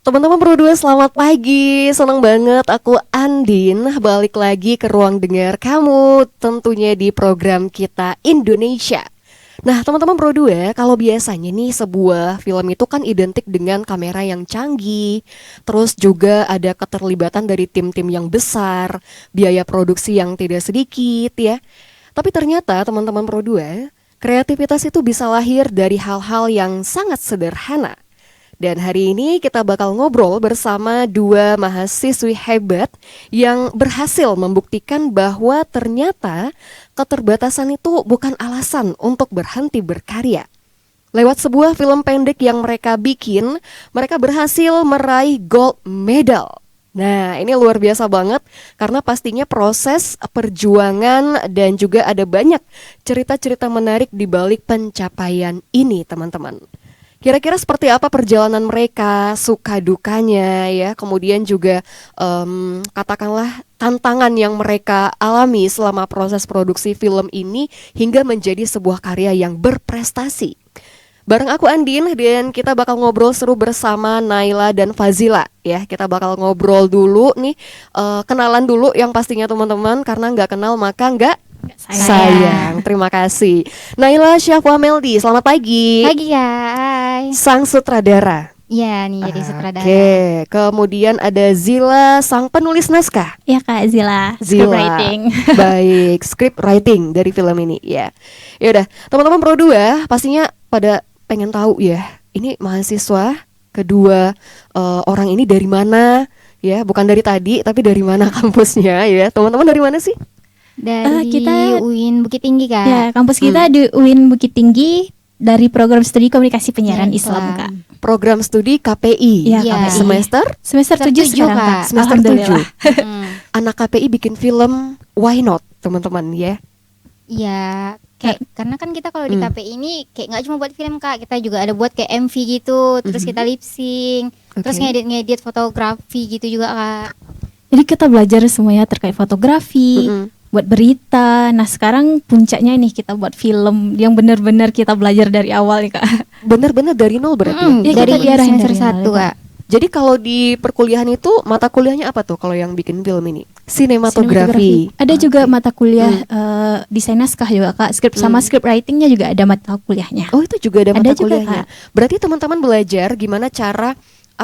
Teman-teman Pro 2 selamat pagi. Senang banget aku Andin balik lagi ke ruang dengar kamu, tentunya di program kita Indonesia. Nah, teman-teman Pro 2, kalau biasanya nih sebuah film itu kan identik dengan kamera yang canggih, terus juga ada keterlibatan dari tim-tim yang besar, biaya produksi yang tidak sedikit ya. Tapi ternyata teman-teman Pro 2, kreativitas itu bisa lahir dari hal-hal yang sangat sederhana. Dan hari ini kita bakal ngobrol bersama dua mahasiswi hebat yang berhasil membuktikan bahwa ternyata keterbatasan itu bukan alasan untuk berhenti berkarya. Lewat sebuah film pendek yang mereka bikin, mereka berhasil meraih gold medal. Nah, ini luar biasa banget karena pastinya proses perjuangan dan juga ada banyak cerita-cerita menarik di balik pencapaian ini, teman-teman. Kira-kira seperti apa perjalanan mereka, suka dukanya ya, kemudian juga katakanlah tantangan yang mereka alami selama proses produksi film ini hingga menjadi sebuah karya yang berprestasi. Bareng aku Andin dan kita bakal ngobrol seru bersama Naila dan Fazila ya. Kita bakal ngobrol dulu nih, kenalan dulu yang pastinya teman-teman, karena nggak kenal maka nggak sayang. Terima kasih. Naila Syafwa Meldi, selamat pagi. Pagi guys. Sang sutradara. Iya nih jadi sutradara. Oke, kemudian ada Zila, sang penulis naskah. Ya Kak Zila, Zila. scriptwriting. Baik, script writing dari film ini ya. Ya udah, teman-teman Pro 2 pastinya pada pengen tahu ya. Ini mahasiswa kedua orang ini dari mana ya? Bukan dari tadi, tapi dari mana kampusnya ya? Teman-teman dari mana sih? Dari kita UIN Bukit Tinggi Kak. Ya, kampus kita di UIN Bukit Tinggi dari program studi komunikasi penyiaran Ya, Islam, Kak. Program studi KPI. Iya, Iya. KPI. Semester Semester 7 7, sekarang, Kak. Kak. semester 7. Alhamdulillah. Anak KPI bikin film, why not, teman-teman ya? Iya, kayak karena kan kita kalau di KPI ini kayak nggak cuma buat film Kak, kita juga ada buat kayak MV gitu, terus kita lip sync, terus Oke. ngedit fotografi gitu juga Kak. Jadi kita belajar semuanya terkait fotografi, buat berita. Nah, sekarang puncaknya nih kita buat film yang benar-benar kita belajar dari awal nih, Kak. Bener-bener dari nol berarti. Ya, Dari kita diarahin semester dari 1 awal, Kak. Jadi kalau di perkuliahan itu mata kuliahnya apa tuh kalau yang bikin film ini? Sinematografi. Ada juga mata kuliah desain naskah juga, Kak. Sama script writingnya juga ada mata kuliahnya. Oh, itu juga ada mata Ada juga, kuliahnya. Berarti teman-teman belajar gimana cara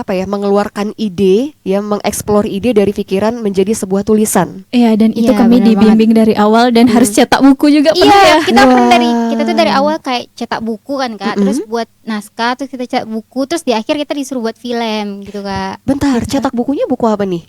mengeluarkan ide, ya mengeksplor ide dari pikiran menjadi sebuah tulisan. Iya, dan itu Iya, kami benar dibimbing dari awal dan harus cetak buku juga pernah Iya, ya. kita pernah Wah. kita tuh dari awal kayak cetak buku kan Kak, terus buat naskah, terus kita cetak buku, terus di akhir kita disuruh buat film gitu Kak. Bentar, cetak bukunya buku apa nih?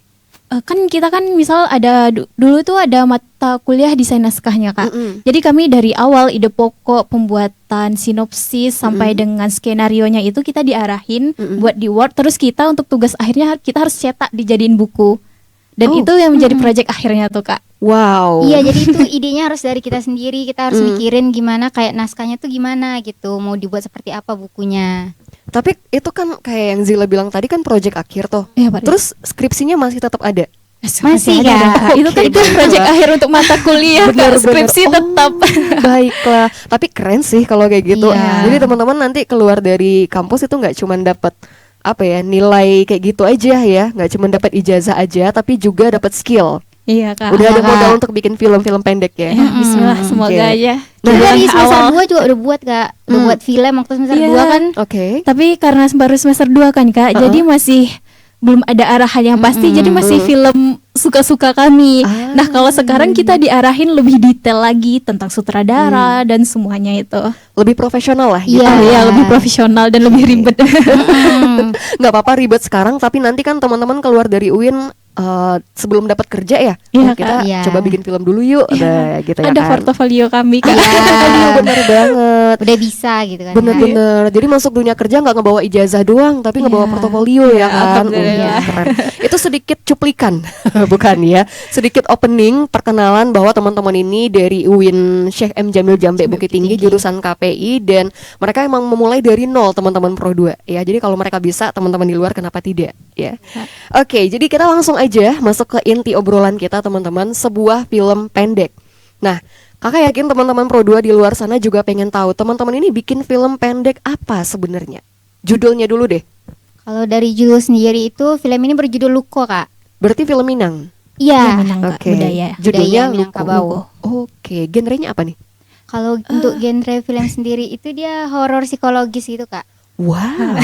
Kan kita kan misal ada dulu tuh ada mata kuliah desain naskahnya, Kak. Jadi kami dari awal ide pokok, pembuatan sinopsis sampai dengan skenarionya itu kita diarahin buat di Word, terus kita untuk tugas akhirnya kita harus cetak dijadiin buku. Dan Oh. itu yang menjadi proyek akhirnya tuh, Kak. Wow. Iya, jadi itu idenya harus dari kita sendiri, kita harus mikirin gimana kayak naskahnya tuh gimana gitu, mau dibuat seperti apa bukunya. Tapi itu kan kayak yang Zila bilang tadi kan project akhir tuh. Iya, Pak. Terus skripsinya masih tetap ada. Masih, ada, Kak. Kak. Itu kan Oke, itu proyek baiklah. akhir untuk mata kuliah, Kak. Benar-benar. Skripsi Oh, tetap. Baiklah, tapi keren sih kalau kayak gitu. Iya. Jadi teman-teman nanti keluar dari kampus itu nggak cuma dapat nilai kayak gitu aja ya, nggak cuma dapat ijazah aja, tapi juga dapat skill. Iya, Kak. Udah ada Kak. modal untuk bikin film-film pendek ya. Ya, bismillah, semoga Oke. aja. Kita Jalan dari semester awal. 2 juga udah buat Kak, udah buat film waktu semester Iya. 2 kan. Oke. Tapi karena baru semester 2 kan, Kak, jadi masih belum ada arahan yang pasti, jadi masih film suka-suka kami. Ah. Nah, kalau sekarang kita diarahin lebih detail lagi tentang sutradara dan semuanya itu. Lebih profesional lah. Iya. Iya, lebih profesional dan lebih ribet. Nggak apa-apa ribet sekarang, tapi nanti kan teman-teman keluar dari UIN sebelum dapat kerja ya. Iya, Oh, kita Kak. Iya. coba bikin film dulu yuk. Nah, gitu ya Ada kan. portofolio kami, Kak. Iya, bener banget. Udah bisa gitu kan. Bener-bener. Jadi masuk dunia kerja nggak ngebawa ijazah doang, tapi ngebawa Iya. portofolio ya Iya, kan. alhamdulillah. Keren. Itu sedikit cuplikan, bukan ya? Sedikit opening perkenalan bahwa teman-teman ini dari UIN Syekh M Jamil Jambe Bukit Tinggi jurusan KPI, dan mereka emang memulai dari nol, teman-teman Pro 2 ya. Jadi kalau mereka bisa, teman-teman di luar kenapa tidak ya? Oke, jadi kita langsung aja masuk ke inti obrolan kita, teman-teman. Sebuah film pendek. Nah, Kakak yakin teman-teman Pro 2 di luar sana juga pengen tahu teman-teman ini bikin film pendek apa sebenarnya? Judulnya dulu deh. Kalau dari judul sendiri itu film ini berjudul Luko, Kak. Berarti film Minang. Ya, Iya. Minangka Oke. budaya. Judulnya Budaya Minangkabau. Oke, genrenya apa nih? Kalau untuk genre film sendiri itu dia horor psikologis gitu, Kak. Wow,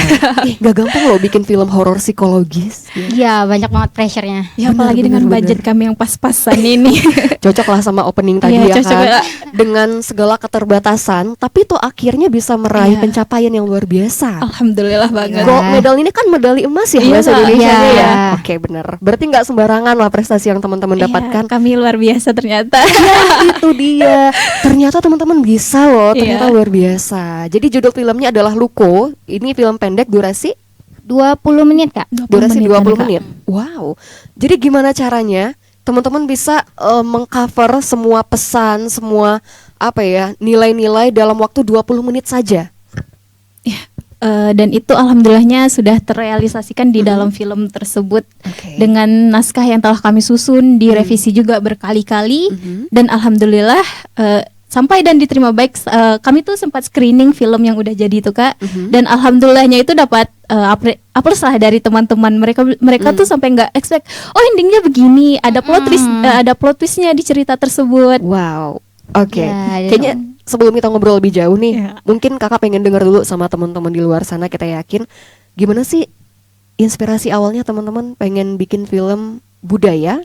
gak gampang loh bikin film horor psikologis. Iya, banyak banget pressure-nya. Ya Benar, apalagi dengan benar, budget kami yang pas-pasan ini. Cocok lah sama opening tadi Iya, ya cocok kan. lah. Dengan segala keterbatasan, tapi tuh akhirnya bisa meraih Iya. pencapaian yang luar biasa. Alhamdulillah banget. Iya. Medal ini kan medali emas ya Iya, bahasa Kak. Indonesia Iya. ya. Oke, benar. Berarti nggak sembarangan lah prestasi yang teman-teman Iya, dapatkan. kami luar biasa ternyata. Itu dia. Ternyata teman-teman bisa loh, ternyata Iya. luar biasa. Jadi judul filmnya adalah Luko. Ini film pendek durasi 20 menit, Kak. durasi 20 Kak. menit. Wow. Jadi gimana caranya teman-teman bisa mengcover semua pesan, semua apa ya, nilai-nilai dalam waktu 20 menit saja? Dan itu alhamdulillahnya sudah terrealisasikan di dalam film tersebut Oke. dengan naskah yang telah kami susun, direvisi juga berkali-kali dan alhamdulillah sampai dan diterima baik. Kami tuh sempat screening film yang udah jadi itu, Kak, dan alhamdulillahnya itu dapat aplaus lah dari teman-teman. Mereka tuh sampai nggak expect, oh endingnya begini, ada plot twistnya di cerita tersebut. Wow. Oke. Ya, Kayaknya sebelum kita ngobrol lebih jauh nih, Iya. mungkin Kakak pengen dengar dulu sama teman-teman di luar sana. Kita yakin gimana sih inspirasi awalnya teman-teman pengen bikin film budaya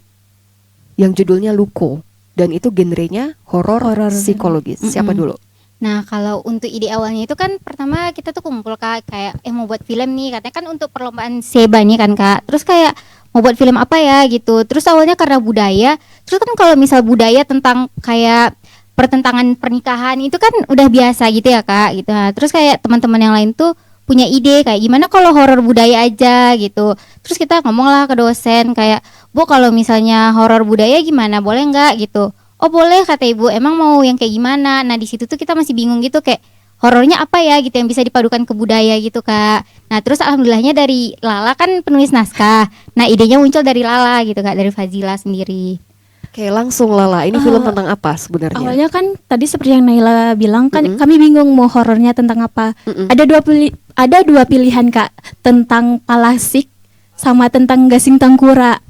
yang judulnya Luko dan itu genrenya horor Horor. psikologis. Siapa dulu? Nah, kalau untuk ide awalnya itu kan pertama kita tuh kumpul, Kak, kayak mau buat film nih, katanya kan untuk perlombaan SEBA nih kan, Kak. Terus kayak mau buat film apa ya gitu. Terus awalnya karena budaya. Terus kan kalau misal budaya tentang kayak pertentangan pernikahan itu kan udah biasa gitu ya, Kak, gitu. Nah, terus kayak teman-teman yang lain tuh punya ide kayak gimana kalau horor budaya aja gitu. Terus kita ngomong lah ke dosen kayak, "Bu, kalau misalnya horor budaya gimana? Boleh nggak?" gitu. "Oh, boleh," kata ibu. "Emang mau yang kayak gimana?" Nah, di situ tuh kita masih bingung gitu kayak horornya apa ya gitu yang bisa dipadukan ke budaya gitu, Kak. Nah, terus alhamdulillahnya dari Lala kan penulis naskah. Nah, idenya muncul dari Lala gitu, Kak, dari Fazila sendiri. Oke, langsung Lala. Ini film tentang apa sebenarnya? Awalnya kan tadi seperti yang Naila bilang kan kami bingung mau horornya tentang apa. Ada dua pilihan, Kak, tentang Palasik sama tentang Gasing Tangkura.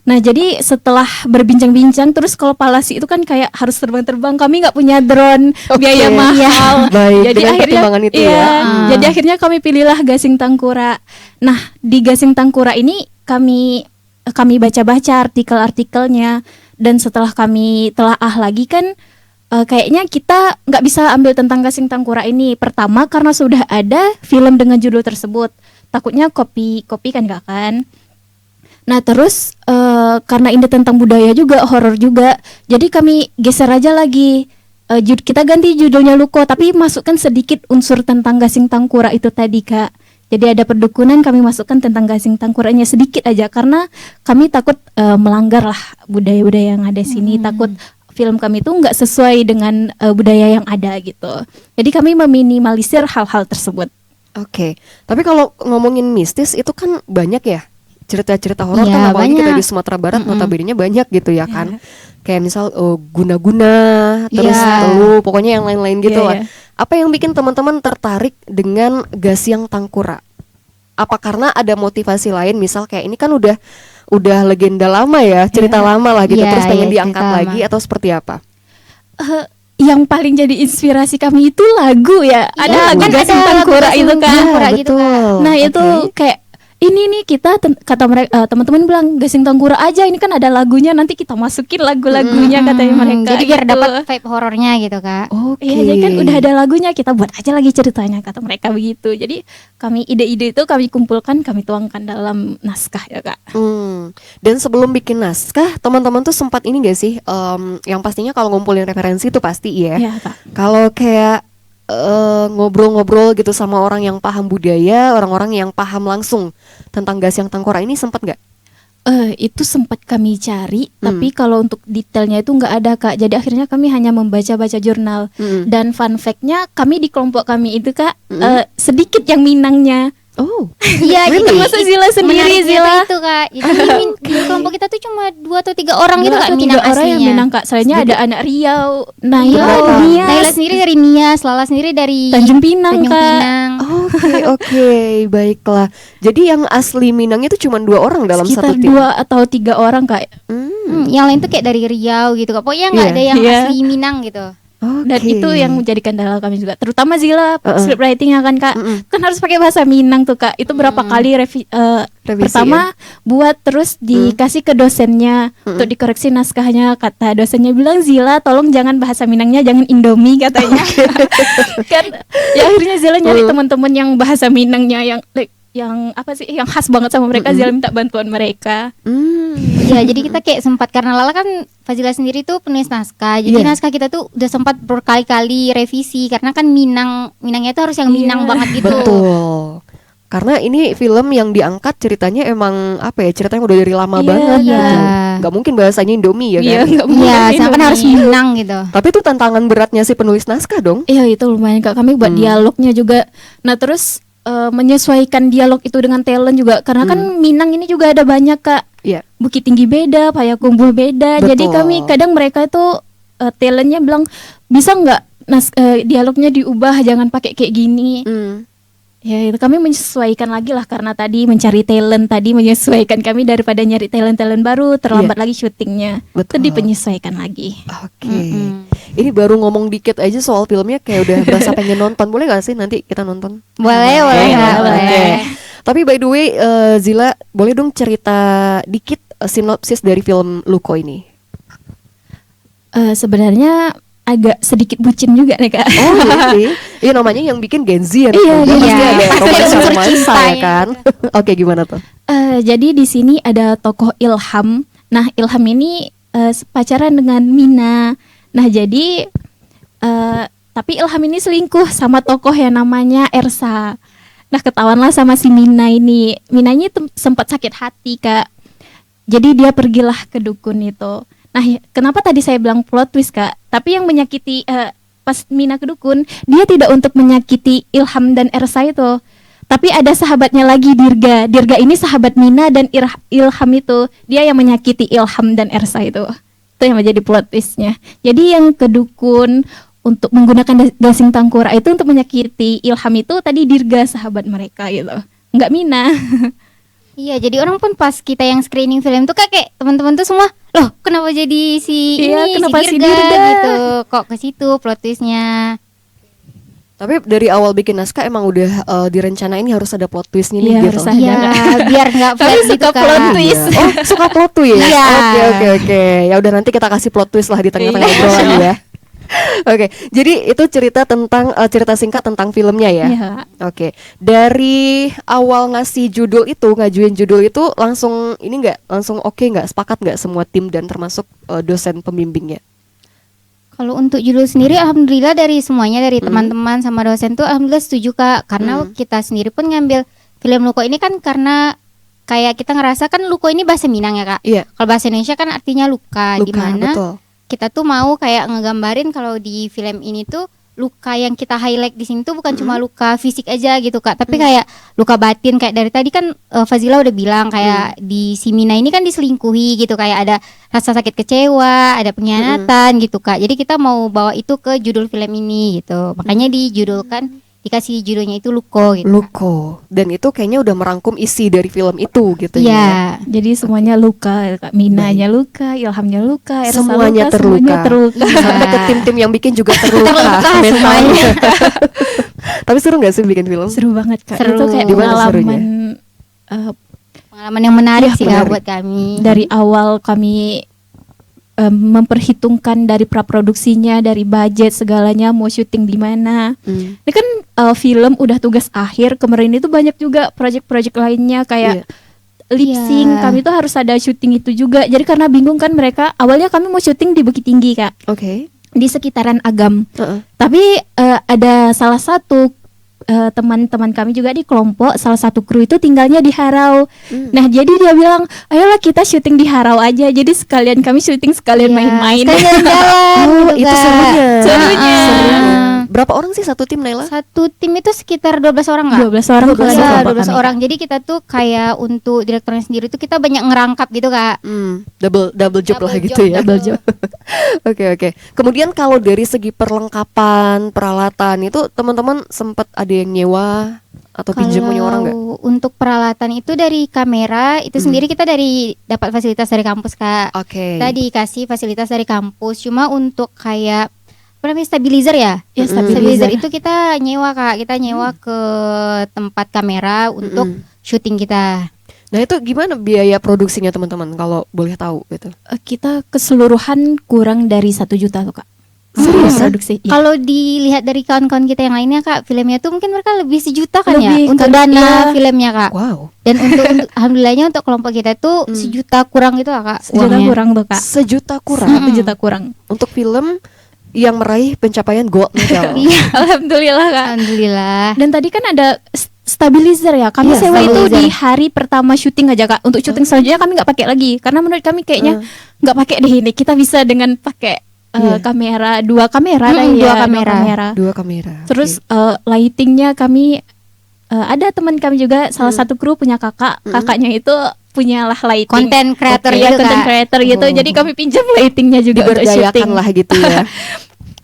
Nah, jadi setelah berbincang-bincang terus kalau Palasi itu kan kayak harus terbang-terbang, kami nggak punya drone, Oke. biaya mahal. Baik, Jadi dengan akhirnya pertimbangan itu iya, ya. jadi akhirnya kami pilihlah Gasing Tangkura. Nah, di Gasing Tangkura ini kami baca-baca artikel-artikelnya dan setelah kami telaah lagi kan kayaknya kita nggak bisa ambil tentang Gasing Tangkura ini. Pertama karena sudah ada film dengan judul tersebut, takutnya copy kan nggak kan. Nah terus karena ini tentang budaya juga, horor juga, jadi kami geser aja lagi. Kita ganti judulnya Luko, tapi masukkan sedikit unsur tentang Gasing Tangkura itu tadi, Kak. Jadi ada perdukunan, kami masukkan tentang Gasing Tangkuranya sedikit aja karena kami takut melanggar lah budaya-budaya yang ada sini, takut film kami itu nggak sesuai dengan budaya yang ada gitu. Jadi kami meminimalisir hal-hal tersebut. Oke. Tapi kalau ngomongin mistis itu kan banyak ya. Cerita-cerita horor Iya, kan apalagi kita banyak. di Sumatera Barat notabene-nya banyak gitu ya kan. Kayak misal guna-guna, terus Iya. telu, pokoknya yang lain-lain gitu Iya, lah. iya. Apa yang bikin teman-teman tertarik dengan Gasing Tangkura? Apa karena ada motivasi lain, misal kayak ini kan udah legenda lama ya, cerita lama lah gitu, Iya, terus pengen iya, diangkat cerita lagi lama. atau seperti apa? Yang paling jadi inspirasi kami itu lagu ya. Ada Iya, lagu kan Gasing ada lagu Tangkura Gasing itu kan. Tangkura gitu, Kak. Nah itu Oke. kayak ini nih kita kata mereka teman-teman bilang Gasing Tangkura aja, ini kan ada lagunya, nanti kita masukin lagu-lagunya katanya mereka. Jadi biar gitu. dapat vibe horornya gitu, Kak. Oke. Iya, jadi kan udah ada lagunya, kita buat aja lagi ceritanya kata mereka begitu. Jadi kami ide-ide itu kami kumpulkan, kami tuangkan dalam naskah ya, Kak. Dan sebelum bikin naskah, teman-teman tuh sempat ini gak sih? Yang pastinya kalau ngumpulin referensi itu pasti ya. Iya, Kak. Kalau kayak ngobrol-ngobrol gitu sama orang yang paham budaya, orang-orang yang paham langsung tentang Gasing Tangkura ini sempat nggak? Itu sempat kami cari, tapi kalau untuk detailnya itu nggak ada, Kak. Jadi akhirnya kami hanya membaca-baca jurnal. Dan fun fact-nya kami di kelompok kami itu, Kak, sedikit yang Minangnya. Oh, Iya, Really? jadi Termasuk Zila sendiri, menariknya Zila. tuh itu Kak. Jadi di kelompok kita tuh cuma 2 atau 3 orang gitu Kak, Dua atau Minang tiga orang yang aslinya. Minang Kak. Selainnya ada anak Riau, Naya, Berapa? Nias, Naila sendiri dari Nias, Lala sendiri dari Tanjung Pinang Tanjung Kak. Pinang. Oke, baiklah. Jadi yang asli Minang itu cuma 2 orang dalam Sekitar satu tim. 2 atau 3 orang Kak. Yang lain tuh kayak dari Riau gitu Kak. Pokoknya nggak Iya. ada yang Iya. asli Minang gitu. Dan itu yang menjadi kendala kami juga, terutama Zila script writing kan Kak. Mm-mm. Kan harus pakai bahasa Minang tuh Kak. Itu berapa kali Revisi, pertama buat terus dikasih ke dosennya untuk dikoreksi naskahnya. Kata dosennya bilang, Zila tolong jangan bahasa Minangnya, jangan Indomie katanya. Kan ya akhirnya Zila nyari teman-teman yang bahasa Minangnya yang apa sih, yang khas banget sama mereka. Zila minta bantuan mereka. Ya, jadi kita kayak sempat, karena Lala kan Fazila sendiri tuh penulis naskah. Jadi Iya. naskah kita tuh udah sempat berkali-kali revisi karena kan Minangnya tuh harus yang Minang banget gitu. Betul. Karena ini film yang diangkat ceritanya emang apa ya? Ceritanya udah dari lama Iya, banget iya. gitu. Nggak mungkin bahasanya Indomie ya kan? Iya, nggak mungkin Iya, sama kan Indomie. harus Minang gitu. Tapi itu tantangan beratnya si penulis naskah dong. Iya itu lumayan Kak, kami buat dialognya juga. Nah terus menyesuaikan dialog itu dengan talent juga, karena kan Minang ini juga ada banyak Kak. Iya. Bukit Tinggi beda, Payakumbuh beda. Betul. Jadi kami kadang mereka itu talentnya bilang, bisa nggak dialognya diubah, jangan pakai kayak gini. Ya itu kami menyesuaikan lagi lah, karena tadi mencari talent, tadi menyesuaikan kami daripada nyari talent baru, terlambat lagi syutingnya. Betul. Itu dipenyesuaikan lagi. Oke. Ini baru ngomong dikit aja soal filmnya kayak udah berasa pengen nonton. Boleh gak sih nanti kita nonton? Boleh, boleh, Kak, Oke. boleh. Tapi by the way, Zila, boleh dong cerita dikit sinopsis dari film Luko ini? Sebenarnya agak sedikit bucin juga nih Kak. Oh iya sih. Iya, namanya yang bikin Gen Z ya. Iya, Dia pasti iya. ada Pasti ada romansa unsur romansa cinta ya ya. kan. Oke, gimana tuh? Jadi di sini ada tokoh Ilham. Nah Ilham ini pacaran dengan Mina. Nah jadi tapi Ilham ini selingkuh sama tokoh yang namanya Ersa. Nah ketahuanlah sama si Mina ini. Mina ini sempat sakit hati Kak. Jadi dia pergilah ke dukun itu. Nah kenapa tadi saya bilang plot twist Kak? Tapi yang menyakiti pas Mina ke dukun, dia tidak untuk menyakiti Ilham dan Ersa itu. Tapi ada sahabatnya lagi, Dirga. Dirga ini sahabat Mina dan Ilham itu. Dia yang menyakiti Ilham dan Ersa itu. Itu yang menjadi plot twistnya. Jadi yang ke dukun untuk menggunakan gasing tangkura itu untuk menyakiti Ilham itu tadi Dirga, sahabat mereka gitu. Enggak Mina. Iya, jadi orang pun pas kita yang screening film tuh kayak teman-teman tuh semua, loh kenapa jadi si Iya, ini kenapa si si Dirga Dirga? gitu. Kok ke situ plot twistnya. Tapi dari awal bikin naskah emang udah direncanain harus ada plot twistnya nih Iya, gitu. harus ada. Iya, biar nggak Kami flat gitu suka kan. plot twist. Iya. Oh, suka plot twist. Iya. Oke. Ya udah nanti kita kasih plot twist lah di tengah-tengah Iya. obrolan ya. Oke, jadi itu cerita tentang cerita singkat tentang filmnya ya. Iya. Oke, dari awal ngasih judul itu, ngajuin judul itu langsung ini nggak, langsung oke nggak, sepakat nggak semua tim dan termasuk dosen pembimbingnya? Kalau untuk judul sendiri alhamdulillah dari semuanya, dari teman-teman sama dosen tuh alhamdulillah setuju Kak. Karena kita sendiri pun ngambil film Luko ini kan karena kayak kita ngerasa kan Luko ini bahasa Minang ya Kak. Iya. Kalau bahasa Indonesia kan artinya luka, Luka, dimana betul. kita tuh mau kayak ngegambarin kalau di film ini tuh luka yang kita highlight di sini tuh bukan cuma luka fisik aja gitu Kak, tapi kayak luka batin. Kayak dari tadi kan Fazila udah bilang kayak di si Mina ini kan diselingkuhi gitu, kayak ada rasa sakit kecewa, ada pengkhianatan gitu Kak. Jadi kita mau bawa itu ke judul film ini gitu. Makanya dijudulkan, dikasih judulnya itu Luko gitu. Luko, dan itu kayaknya udah merangkum isi dari film itu gitu ya. Iya. Jadi semuanya luka, Kak. Minanya luka, Ilhamnya luka, Ersa Semuanya luka, terluka. semuanya terluka. Sampai ke tim-tim yang bikin juga terluka, Terluka mentalnya. semuanya. Tapi seru nggak sih bikin film? Seru banget Kak. Seru. Itu kayak Gimana pengalaman Pengalaman yang menarik Iya, sih menarik. Kak buat kami. dari awal kami memperhitungkan dari praproduksinya, dari budget segalanya, mau syuting di mana. Ini kan film udah tugas akhir, kemarin itu banyak juga project-project lainnya kayak lip sync. Iya. Kami tuh harus ada syuting itu juga. Jadi karena bingung kan mereka, awalnya kami mau syuting di Bukit Tinggi Kak, Oke. di sekitaran Agam. Heeh. Tapi ada salah satu teman-teman kami juga di kelompok, salah satu kru itu tinggalnya di Harau. Nah jadi dia bilang, ayolah kita syuting di Harau aja. Jadi sekalian kami syuting sekalian Iya, main-main. sekalian jalan-jalan Oh, gitu, itu Kak. serunya. Serunya. Berapa orang sih satu tim, Naila? Satu tim itu sekitar 12 orang nggak? 12 orang 12 kalau Iya, kelompok 12 kami. orang. Jadi kita tuh kayak untuk direkturnya sendiri tuh kita banyak ngerangkap gitu, Kak. Double job lah gitu ya. double job. Oke. Kemudian kalau dari segi perlengkapan, peralatan itu teman-teman sempat ada yang nyewa atau pinjam punya orang nggak? Kalau untuk peralatan itu dari kamera itu sendiri kita dapat fasilitas dari kampus, Kak. Oke. Kita dikasih fasilitas dari kampus. Cuma untuk kayak apa namanya stabilizer ya? Ya, Stabilizer itu kita nyewa, Kak. Kita nyewa ke tempat kamera untuk syuting kita. Nah itu gimana biaya produksinya teman-teman kalau boleh tahu gitu? Kita keseluruhan kurang dari 1 juta tuh, Kak. Seriusan? Produksi. Iya. Kalau dilihat dari kawan-kawan kita yang lainnya, Kak, filmnya tuh mungkin mereka lebih 1 juta kan ya Lebih, untuk kan, dana iya. filmnya, Kak. Wow. Dan untuk alhamdulillahnya untuk kelompok kita tuh 1 juta kurang gitu lah, Kak. 1 juta uangnya. kurang tuh, Kak. 1 juta kurang 1 juta kurang. untuk film yang meraih pencapaian gold medal. Iya, Alhamdulillah, Kak. alhamdulillah. Dan tadi kan ada stabilizer ya. Kami Iya, sewa itu stabilizer. di hari pertama syuting aja, Kak. Untuk syuting selanjutnya kami nggak pakai lagi karena menurut kami kayaknya nggak pakai deh ini. Kita bisa dengan pakai Iya. kamera, 2 kamera lah Mm, ya, 2 kamera. 2 kamera. Terus lightingnya kami ada teman kami juga salah satu kru punya kakaknya itu punyalah lighting. Content creator Iya, gitu, content Kak. creator gitu. Oh. Jadi kami pinjam lightingnya juga untuk diberdayakan syuting. lah gitu ya.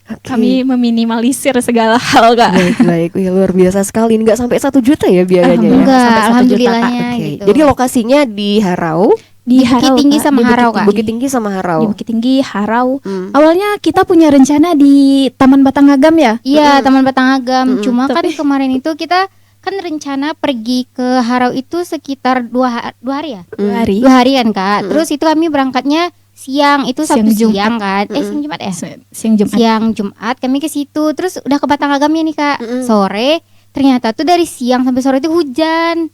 Oke. Kami meminimalisir segala hal, Kak. Baik. Wih, luar biasa sekali. Nggak sampai 1 juta ya biayanya ya? Enggak, sampai 1 juta, alhamdulillahnya Oke. gitu. Jadi lokasinya di Harau, Di Bukit Harau, Tinggi Kak. sama Di Bukit Harau, Kak. Tinggi. Bukit Tinggi sama Harau. Di Bukit Tinggi, Harau. Hmm. Awalnya kita punya rencana di Taman Batangagam ya. Iya, Taman Batangagam. Cuma kan Tapi- kemarin itu kita kan rencana pergi ke Harau itu sekitar 2 hari ya. 2 hari. 2 hari kan, Kak. Terus itu kami berangkatnya siang, itu Siang Sabtu Jumat. siang kan. Siang Jumat ya? Siang Jumat. Siang Jumat kami ke situ. Terus udah ke Batangagamnya nih, Kak. Sore ternyata tuh dari siang sampai sore itu hujan.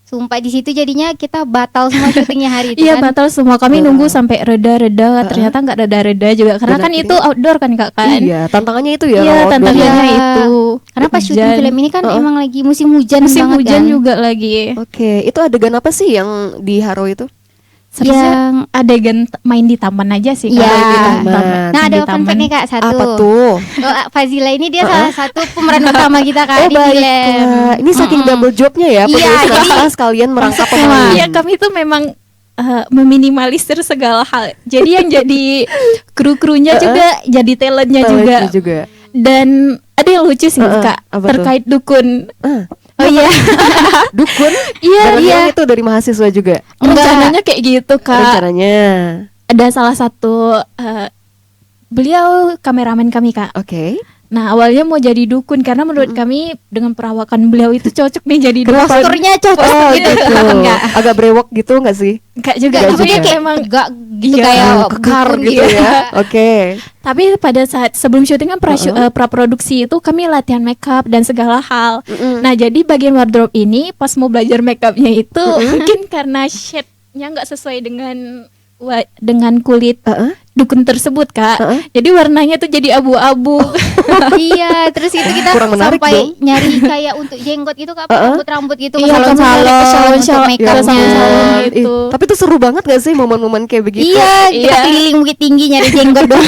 Sumpah di situ jadinya kita batal semua syutingnya hari itu Iya, kan. batal semua. Kami nunggu sampai reda-reda. Ternyata nggak reda-reda juga. Karena Dan kan akhirnya- itu outdoor kan, Kak. Kan? Iya, tantangannya itu ya. Iya, kalau tantangannya outdoor. Iya. itu. Karena pas syuting Hujan. film ini kan emang lagi musim hujan Musim banget hujan kan. juga lagi. Oke, itu adegan apa sih yang di Harau itu? Seharusnya adegan main di taman aja sih. Iya. Kak. Di taman. Nah, Di ada fun fact taman. nih, Kak, satu. Apa tuh? Oh, Fazila ini dia salah satu pemeran utama kita, Kak, di film. baiklah. Ini saking double jobnya ya, Iya, penulis jadi- naskah sekalian merangkap Iya, pemain. kami itu memang meminimalisir segala hal. Jadi yang jadi kru-krunya juga, jadi talentnya juga. Talentnya juga. Dan ada yang lucu sih, Kak, apa tuh? terkait dukun. Oh iya. Dukun? Iya, Jangan-jangan itu dari mahasiswa juga. Rencananya kayak gitu, Kak. Rencananya. Ada salah satu beliau kameramen kami, Kak. Oke. Nah, awalnya mau jadi dukun karena menurut kami dengan perawakan beliau itu cocok nih jadi dukun. Posturnya cocok Oh gitu. gitu. Enggak. Agak brewok gitu nggak sih? Enggak juga, Enggak, tapi maksudnya kayak emang enggak gitu Iya, kayak Kekar dukun gitu ya. Oke. tapi pada saat sebelum syuting kan praproduksi itu kami latihan makeup dan segala hal. Nah, jadi bagian wardrobe ini pas mau belajar makeupnya itu mungkin karena shade-nya nggak sesuai dengan kulit dukun tersebut, Kak. Jadi warnanya tuh jadi abu-abu. Iya, terus itu kita Kurang menarik sampai dong. nyari kayak untuk jenggot gitu, Kak, rambut gitu ke Iya, kami nyari ke salon-salon untuk salon-salon, make ke upnya. salon-salon. Ih, Gitu. tapi itu seru banget gak sih momen-momen kayak begitu? Iya, kita Iya. keliling Bukit Tinggi nyari jenggot doang.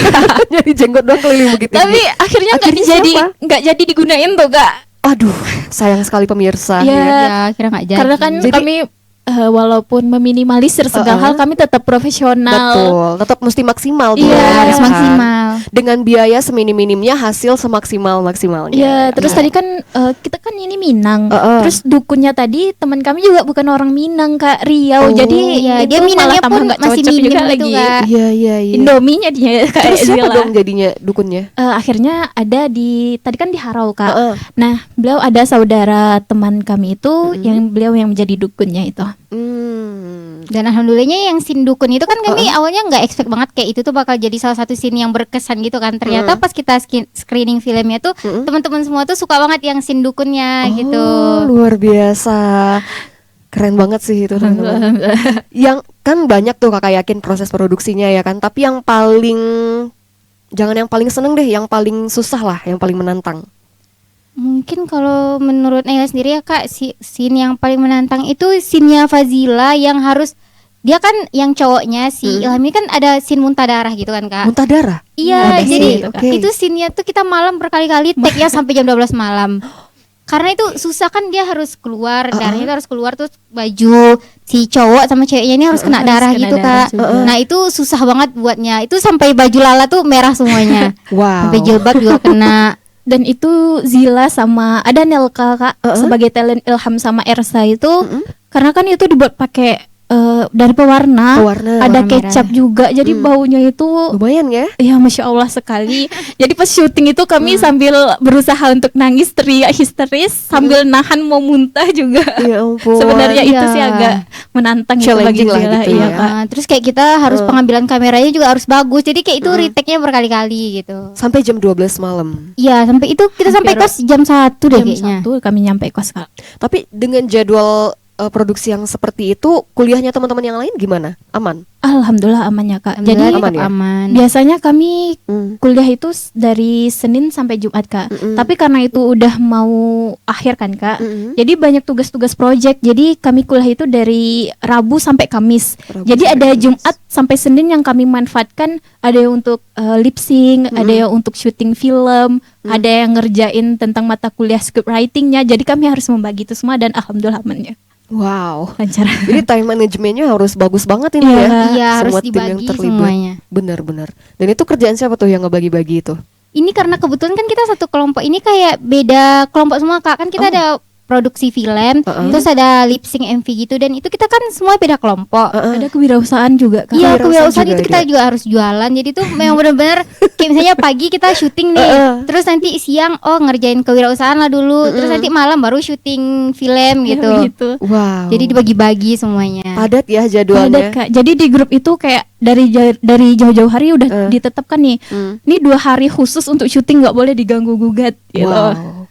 Nyari jenggot doang keliling begitu. Tapi akhirnya Akhirnya nggak jadi digunain tuh, Kak. aduh, sayang sekali pemirsa. Iya. Ya, kira enggak jadi. Karena kan Jadi- kami walaupun meminimalisir segala hal, kami tetap profesional. Betul, tetap mesti maksimal Iya, dong, harus kan? maksimal. Dengan biaya seminim-minimnya, hasil semaksimal-maksimalnya. Iya, terus tadi kan kita kan ini Minang. Heeh. Terus dukunnya tadi teman kami juga bukan orang Minang, Kak, Oh, Riau. Jadi iya, itu dia Minangnya malah tambah pun nggak masih cocok minim juga gitu, lagi. Kak. Iya, iya. Indominya dia kayak Terus siapa Zila. dong jadinya dukunnya? Akhirnya ada di tadi kan di Harau, Kak. Heeh. Nah, beliau ada saudara teman kami itu yang beliau yang menjadi dukunnya itu. Dan alhamdulillahnya yang scene dukun itu kan kami awalnya nggak expect banget kayak itu tuh bakal jadi salah satu scene yang berkesan gitu kan. Ternyata pas kita screening filmnya tuh teman-teman semua tuh suka banget yang scene dukunnya gitu. Oh, luar biasa. Keren banget sih itu teman-teman. Yang kan banyak tuh kakak yakin proses produksinya ya kan. Tapi yang paling, jangan yang paling seneng deh, yang paling susah lah, yang paling menantang. Mungkin kalau menurut Naila sendiri ya, Kak, scene yang paling menantang itu scene-nya Fazila yang harus dia kan yang cowoknya si Ilham ini kan ada scene muntah darah gitu kan Kak. Muntah darah. Iya, Ada jadi scene, oke. itu scene-nya tuh kita malam berkali-kali take-nya sampai jam 12 malam. Karena itu susah kan, dia harus keluar, darahnya itu harus keluar, terus baju si cowok sama ceweknya ini harus kena Harus darah kena gitu darah Kak. juga. Nah itu susah banget buatnya. Itu sampai baju Lala tuh merah semuanya. Wow. Sampai jilbab juga kena. Dan itu Zila sama ada Nelka Kak sebagai talent Ilham sama Ersa itu karena kan itu dibuat pakai dari pewarna, Pewarna. ada Warna kecap merah. juga, jadi baunya itu Lumayan ya. ya masya Allah sekali. Jadi pas syuting itu kami sambil berusaha untuk nangis teriak histeris sambil nahan mau muntah juga. Ya ampun. Sebenarnya itu Iya. sih agak menantang itu bagi Challenging lah Zila, gitu iya ya. Kak. Terus kayak kita harus pengambilan kameranya juga harus bagus. Jadi kayak itu retake-nya berkali-kali gitu. Sampai jam 12 malam. Iya, sampai itu kita sampai Hampir kos jam 1 deh Jam kayaknya. 1 kami nyampe kos Kak. Tapi dengan jadwal produksi yang seperti itu, kuliahnya teman-teman yang lain gimana? Aman? Alhamdulillah amannya Kak. Jadi Alhamdulillah aman tetap ya? aman. biasanya kami Hmm. kuliah itu dari Senin sampai Jumat Kak. Tapi karena itu udah mau akhir kan Kak. Jadi banyak tugas-tugas project. Jadi kami kuliah itu dari Rabu sampai Kamis. Rabu Jadi sampai ada Kamis. Jumat sampai Senin yang kami manfaatkan. Ada yang untuk lip sync, ada yang untuk syuting film, ada yang ngerjain tentang mata kuliah script writingnya. Jadi kami harus membagi itu semua dan alhamdulillah amannya Wow. lancar. Jadi time manajemennya harus bagus banget ini Iya. ya. Iya, harus Semua tim yang dibagi terlibat. semuanya. Benar-benar. Dan itu kerjaan siapa tuh yang ngebagi-bagi itu? Ini karena kebetulan kan kita satu kelompok ini kayak beda kelompok semua Kak. Kan kita ada produksi film, terus ada lip sync MV gitu, dan itu kita kan semua beda kelompok. Ada kewirausahaan juga Kak. Iya, kewirausahaan kewirausahaan juga itu kita ada. juga harus jualan. Jadi tuh memang benar-benar kayak misalnya pagi kita syuting nih, terus nanti siang ngerjain kewirausahaan lah dulu, terus nanti malam baru syuting film Ya, gitu. begitu. Wow. Jadi dibagi-bagi semuanya. padat ya Ada jadwalnya. Kak. Jadi di grup itu kayak dari jauh-jauh hari udah ditetapkan nih. Ini 2 hari khusus untuk syuting, nggak boleh diganggu gugat gitu. Wow.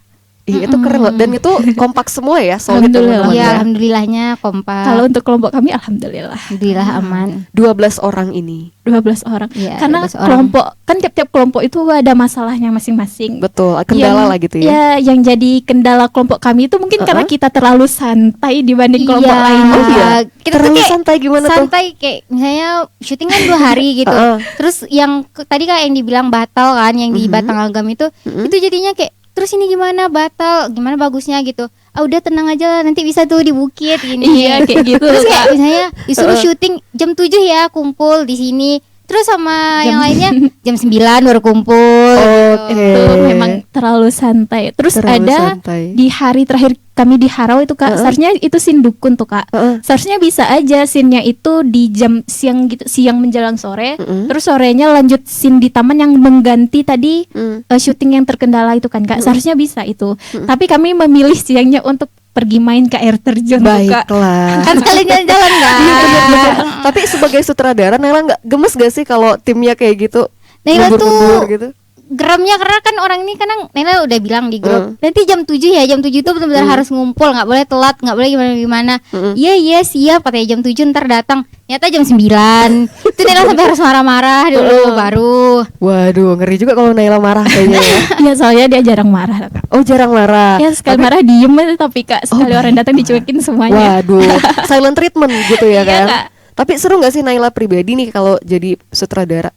Iya, itu keren loh. Dan itu kompak semua ya, solid Alhamdulillah. teman-teman Iya, ya. alhamdulillahnya kompak. Kalau untuk kelompok kami alhamdulillah Alhamdulillah aman. 12 orang ini. 12 orang. Iya, Karena 12 orang. kelompok kan tiap-tiap kelompok itu ada masalahnya masing-masing. Betul, kendala Yang- lah gitu ya. Ya, yang jadi kendala kelompok kami itu mungkin karena kita terlalu santai dibanding kelompok Iya. lainnya. Oh iya. Kita tuh Terlalu kayak santai gimana tuh? santai kayak misalnya syuting kan 2 hari gitu. Terus yang tadi kan yang dibilang batal kan, yang di Batang Agam itu jadinya kayak terus ini gimana batal, gimana bagusnya gitu. Udah tenang aja lah, nanti bisa tuh di bukit gini. Iya, kayak gitu. Terus kayak misalnya disuruh syuting jam 7 ya kumpul di sini. Terus sama yang lainnya jam 9 baru kumpul. Oke. Itu memang terlalu santai. Terus Terlalu ada santai. di hari terakhir kami di Harau itu Kak, seharusnya itu scene dukun tuh Kak. Seharusnya bisa aja scene-nya itu di jam siang gitu, siang menjelang sore. Terus sorenya lanjut scene di taman yang mengganti tadi syuting yang terkendala itu kan Kak. Seharusnya bisa itu. Tapi kami memilih siangnya untuk pergi main ke air terjun tuh, Kak. Baiklah. Kan sekalian jalan-jalan kan. Iya, bener-bener. Tapi sebagai sutradara Naila nggak gemes gak sih kalau timnya kayak gitu? Naila Mundur-mundur tuh gitu. geramnya karena kan orang ini kan Naila udah bilang di grup nanti jam 7 ya, jam 7 itu benar-benar harus ngumpul, nggak boleh telat, nggak boleh gimana-gimana. Iya siap, katanya jam 7 ntar datang, ternyata jam 9. Itu Naila sampai harus marah-marah dulu baru. Waduh, ngeri juga kalau Naila marah kayaknya ya. Iya, soalnya dia jarang marah Kak. Oh, jarang marah. Ya sekali marah diem aja, tapi Kak sekali orang datang dicuekin semuanya. Waduh, silent treatment gitu ya Iya, kan. Kak. Tapi seru gak sih Naila pribadi nih kalau jadi sutradara?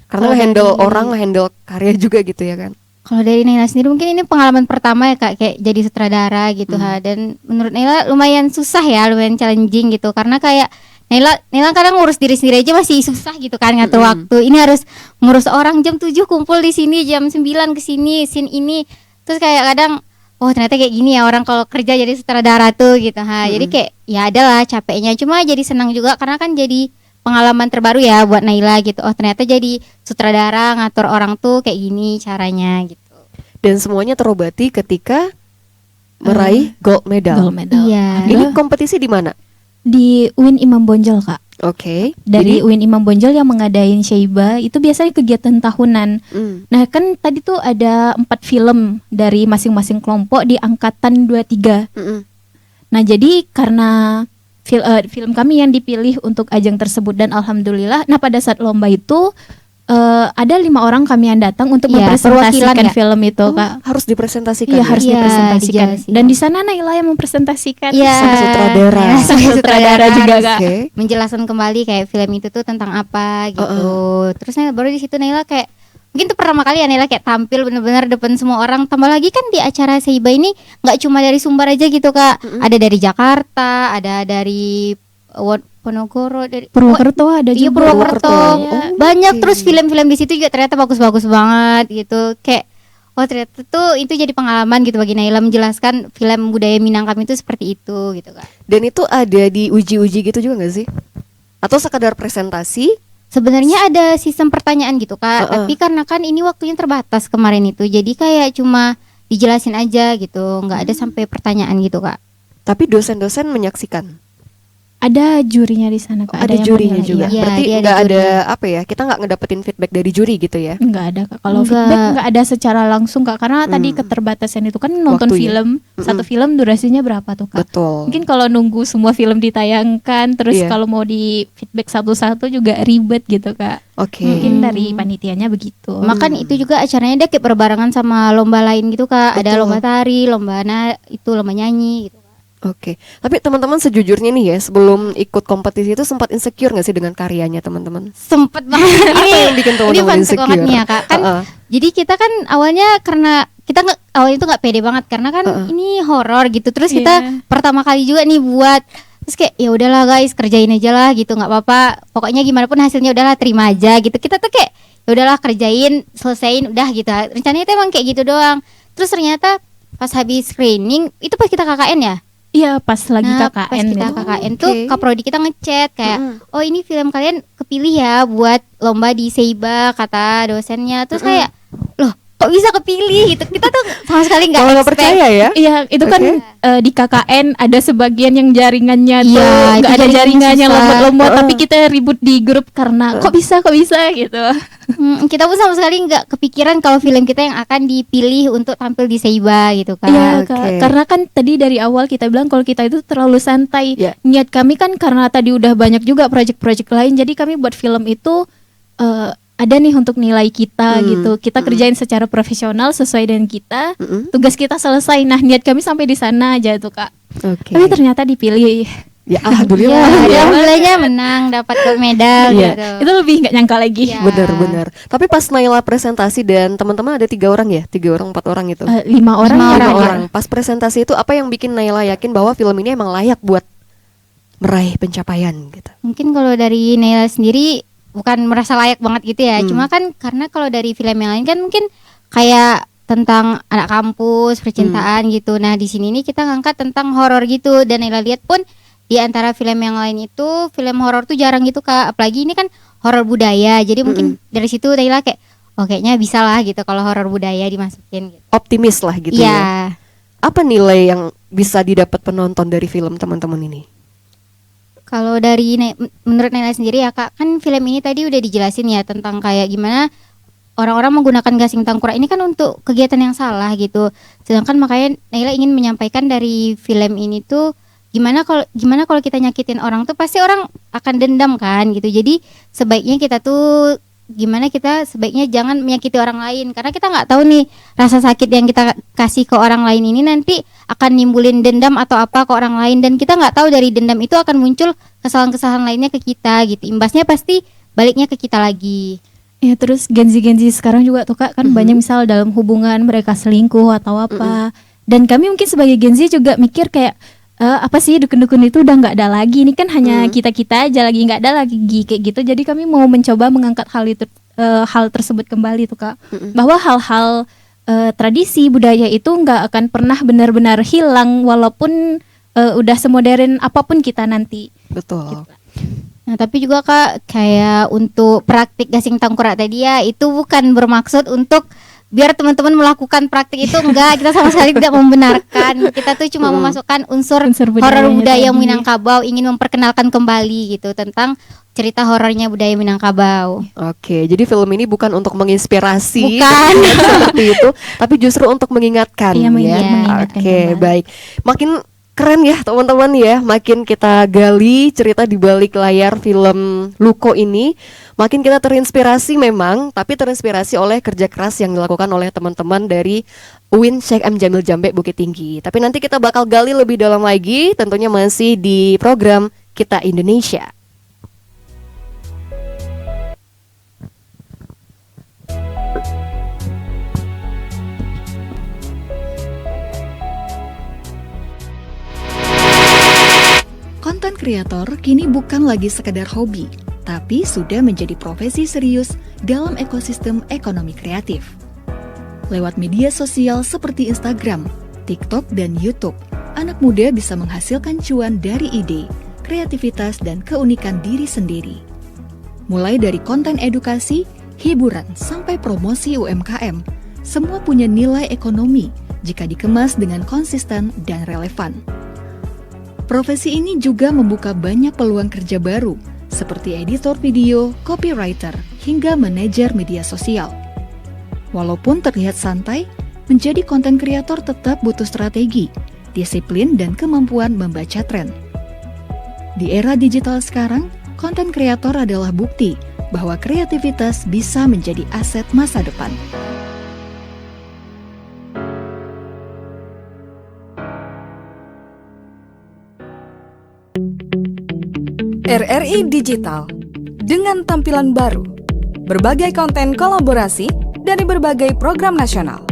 Karena Kalau handle dari- orang, handle karya juga gitu ya kan. Kalau dari Naila sendiri mungkin ini pengalaman pertama ya Kak, kayak jadi sutradara gitu dan menurut Naila lumayan susah ya, lumayan challenging gitu karena kayak Naila kadang ngurus diri sendiri aja masih susah gitu kan ngatur waktu. Ini harus ngurus orang jam 7 kumpul di sini, jam 9 ke sini, scene ini. Terus kayak kadang ternyata kayak gini ya orang kalau kerja jadi sutradara tuh gitu Jadi kayak ya adalah capeknya, cuma jadi senang juga karena kan jadi pengalaman terbaru ya buat Naila gitu. Ternyata jadi sutradara ngatur orang tuh kayak gini caranya gitu. Dan semuanya terobati ketika meraih gold medal. Gold medal. Iya. Ini kompetisi di mana? Di UIN Imam Bonjol Kak. Oke. Dari Jadi- UIN Imam Bonjol yang mengadain Syaiba itu biasanya kegiatan tahunan. Nah kan tadi tuh ada 4 film dari masing-masing kelompok di angkatan 23. Nah jadi karena film kami yang dipilih untuk ajang tersebut dan alhamdulillah, nah pada saat lomba itu ada 5 orang kami yang datang untuk Iya, mempresentasikan perwakilan ya? film itu Kak. Harus dipresentasikan. Iya ya? harus Iya, dipresentasikan. dijelasin. Dan di sana Naila yang mempresentasikan. Iya. Sang sutradara. Sang Sutradara juga Kak. Oke. menjelaskan kembali kayak film itu tuh tentang apa gitu. Terus baru di situ Naila kayak mungkin tuh pertama kali ya Naila kayak tampil bener-bener depan semua orang. Tambah lagi kan di acara Seiba ini nggak cuma dari Sumbar aja gitu Kak. Ada dari Jakarta, ada dari Ponorogo, dari Purwokerto ada Iya, juga. Purwokerto. Oh, Banyak oke. terus film-film di situ juga ternyata bagus-bagus banget gitu. Kayak ternyata tuh itu jadi pengalaman gitu bagi Naila menjelaskan film budaya Minang kami itu seperti itu gitu Kak. Dan itu ada di uji-uji gitu juga nggak sih? Atau sekadar presentasi? Sebenarnya ada sistem pertanyaan gitu Kak, tapi karena kan ini waktunya terbatas kemarin itu, jadi kayak cuma dijelasin aja gitu, nggak ada sampai pertanyaan gitu Kak. Tapi dosen-dosen menyaksikan. Ada jurinya di sana Kak. Ada yang jurinya menilai, juga. iya. Iya, Berarti dia ada nggak ada jurinya. apa ya? Kita nggak ngedapetin feedback dari juri gitu ya? Enggak ada Kak. Kalau Enggak. feedback enggak ada secara langsung Kak, karena tadi keterbatasan itu kan nonton Waktu ya? film. Satu film durasinya berapa tuh Kak? Betul. Mungkin kalau nunggu semua film ditayangkan, terus Iya. kalau mau di feedback satu-satu juga ribet gitu Kak. Oke. Mungkin dari panitianya begitu. Makan itu juga acaranya dia kayak berbarengan sama lomba lain gitu Kak, ada Betul. lomba tari, lomba lomba nyanyi gitu. Oke. Tapi teman-teman sejujurnya nih ya, sebelum ikut kompetisi itu sempat insecure nggak sih dengan karyanya teman-teman? Sempet banget Apa yang bikin ini teman-teman fun fact insecure? banget nih ya Kak. Kan Uh-uh. jadi kita kan awalnya karena kita nggak awalnya itu nggak pede banget karena kan ini horor gitu. Terus kita Iya. pertama kali juga nih buat, terus kayak ya udahlah guys kerjain aja lah gitu, nggak apa-apa. Pokoknya gimana pun hasilnya udahlah terima aja gitu. Kita tuh kayak ya udahlah kerjain, selesaiin udah gitu. Rencananya itu emang kayak gitu doang. Terus ternyata pas habis screening itu pas kita KKN ya. Iya, pas lagi Nah, KKN pas kita gitu. KKN Oke. tuh Kaprodi kita ngechat kayak, oh ini film kalian kepilih ya buat lomba di Seiba kata dosennya. Terus kayak, loh kok bisa kepilih gitu? Kita tuh sama sekali nggak Kalau nggak expect. percaya ya? Iya, itu kan Oke. di KKN ada sebagian yang jaringannya Iya, tuh itu nggak ada jaringannya jaringannya susah. lemot-lemot, tapi kita ribut di grup karena kok bisa gitu. Kita pun sama sekali nggak kepikiran kalau film kita yang akan dipilih untuk tampil di Seiba gitu kan. Iya, oke. Kak. Karena kan tadi dari awal kita bilang kalau kita itu terlalu santai. Iya. Niat kami kan karena tadi udah banyak juga proyek-proyek lain, jadi kami buat film itu ada nih untuk nilai kita gitu. Kita kerjain secara profesional sesuai dengan kita. Tugas kita selesai. Nah, niat kami sampai di sana aja tuh, Kak. Oke. Tapi ternyata dipilih. Ya Iya, alhamdulillah. dia ya. alhamdulillahnya menang dapat gold medal Iya. gitu. Itu lebih nggak nyangka lagi. Iya. Benar-benar. Tapi pas Naila presentasi dan teman-teman ada 3 orang ya, 3 orang 4 orang itu. 5 orang. Lima ya, Lima Kak. orang. Pas presentasi itu apa yang bikin Naila yakin bahwa film ini emang layak buat meraih pencapaian gitu? Mungkin kalau dari Naila sendiri bukan merasa layak banget gitu ya. Cuma kan karena kalau dari film yang lain kan mungkin kayak tentang anak kampus, percintaan gitu. Nah, di sini nih kita ngangkat tentang horor gitu dan Naila lihat pun di antara film yang lain itu film horor tuh jarang gitu Kak. Apalagi ini kan horor budaya. Jadi mungkin dari situ Naila kayak oh kayaknya bisa lah gitu kalau horor budaya dimasukin gitu. Optimis lah gitu Iya. ya. Apa nilai yang bisa didapat penonton dari film teman-teman ini? Kalau dari menurut Naila sendiri ya Kak, kan film ini tadi udah dijelasin ya tentang kayak gimana orang-orang menggunakan gasing tangkurak ini kan untuk kegiatan yang salah gitu. Sedangkan makanya Naila ingin menyampaikan dari film ini tuh gimana kalau kita nyakitin orang tuh pasti orang akan dendam kan gitu. Jadi sebaiknya kita tuh sebaiknya jangan menyakiti orang lain karena kita nggak tahu nih rasa sakit yang kita kasih ke orang lain ini nanti akan nimbulin dendam atau apa ke orang lain dan kita nggak tahu dari dendam itu akan muncul kesalahan-kesalahan lainnya ke kita gitu. Imbasnya pasti baliknya ke kita lagi. Ya terus Gen Z sekarang juga tuh Kak kan banyak misal dalam hubungan mereka selingkuh atau apa. Dan kami mungkin sebagai Gen Z juga mikir kayak apa sih dukun-dukun itu udah nggak ada lagi. Ini kan hanya kita-kita aja lagi nggak ada lagi kayak gitu. Jadi kami mau mencoba mengangkat hal tersebut kembali tuh Kak. Bahwa hal-hal tradisi budaya itu nggak akan pernah benar-benar hilang walaupun udah semodern apapun kita nanti. Betul. Nah tapi juga Kak kayak untuk praktik gasing tangkurak tadi ya itu bukan bermaksud untuk biar teman-teman melakukan praktik itu enggak, kita sama sekali tidak membenarkan. Kita tuh cuma memasukkan unsur horor budayanya budaya tadi. Minangkabau, ingin memperkenalkan kembali gitu tentang cerita horornya budaya Minangkabau. Oke, jadi film ini bukan untuk menginspirasi Bukan. seperti itu, tapi justru untuk mengingatkan Iya, ya. mengingatkan Oke, kembali. baik. Makin Keren ya teman-teman ya, makin kita gali cerita di balik layar film Luko ini, makin kita terinspirasi memang, tapi terinspirasi oleh kerja keras yang dilakukan oleh teman-teman dari UIN Syekh M Jamil Jambe Bukit Tinggi. Tapi nanti kita bakal gali lebih dalam lagi, tentunya masih di program Kita Indonesia. Konten kreator kini bukan lagi sekedar hobi, tapi sudah menjadi profesi serius dalam ekosistem ekonomi kreatif. Lewat media sosial seperti Instagram, TikTok, dan YouTube, anak muda bisa menghasilkan cuan dari ide, kreativitas, dan keunikan diri sendiri. Mulai dari konten edukasi, hiburan, sampai promosi UMKM, semua punya nilai ekonomi jika dikemas dengan konsisten dan relevan. Profesi ini juga membuka banyak peluang kerja baru, seperti editor video, copywriter, hingga manajer media sosial. Walaupun terlihat santai, menjadi konten kreator tetap butuh strategi, disiplin, dan kemampuan membaca tren. Di era digital sekarang, konten kreator adalah bukti bahwa kreativitas bisa menjadi aset masa depan. RRI Digital dengan tampilan baru, berbagai konten kolaborasi dari berbagai program nasional,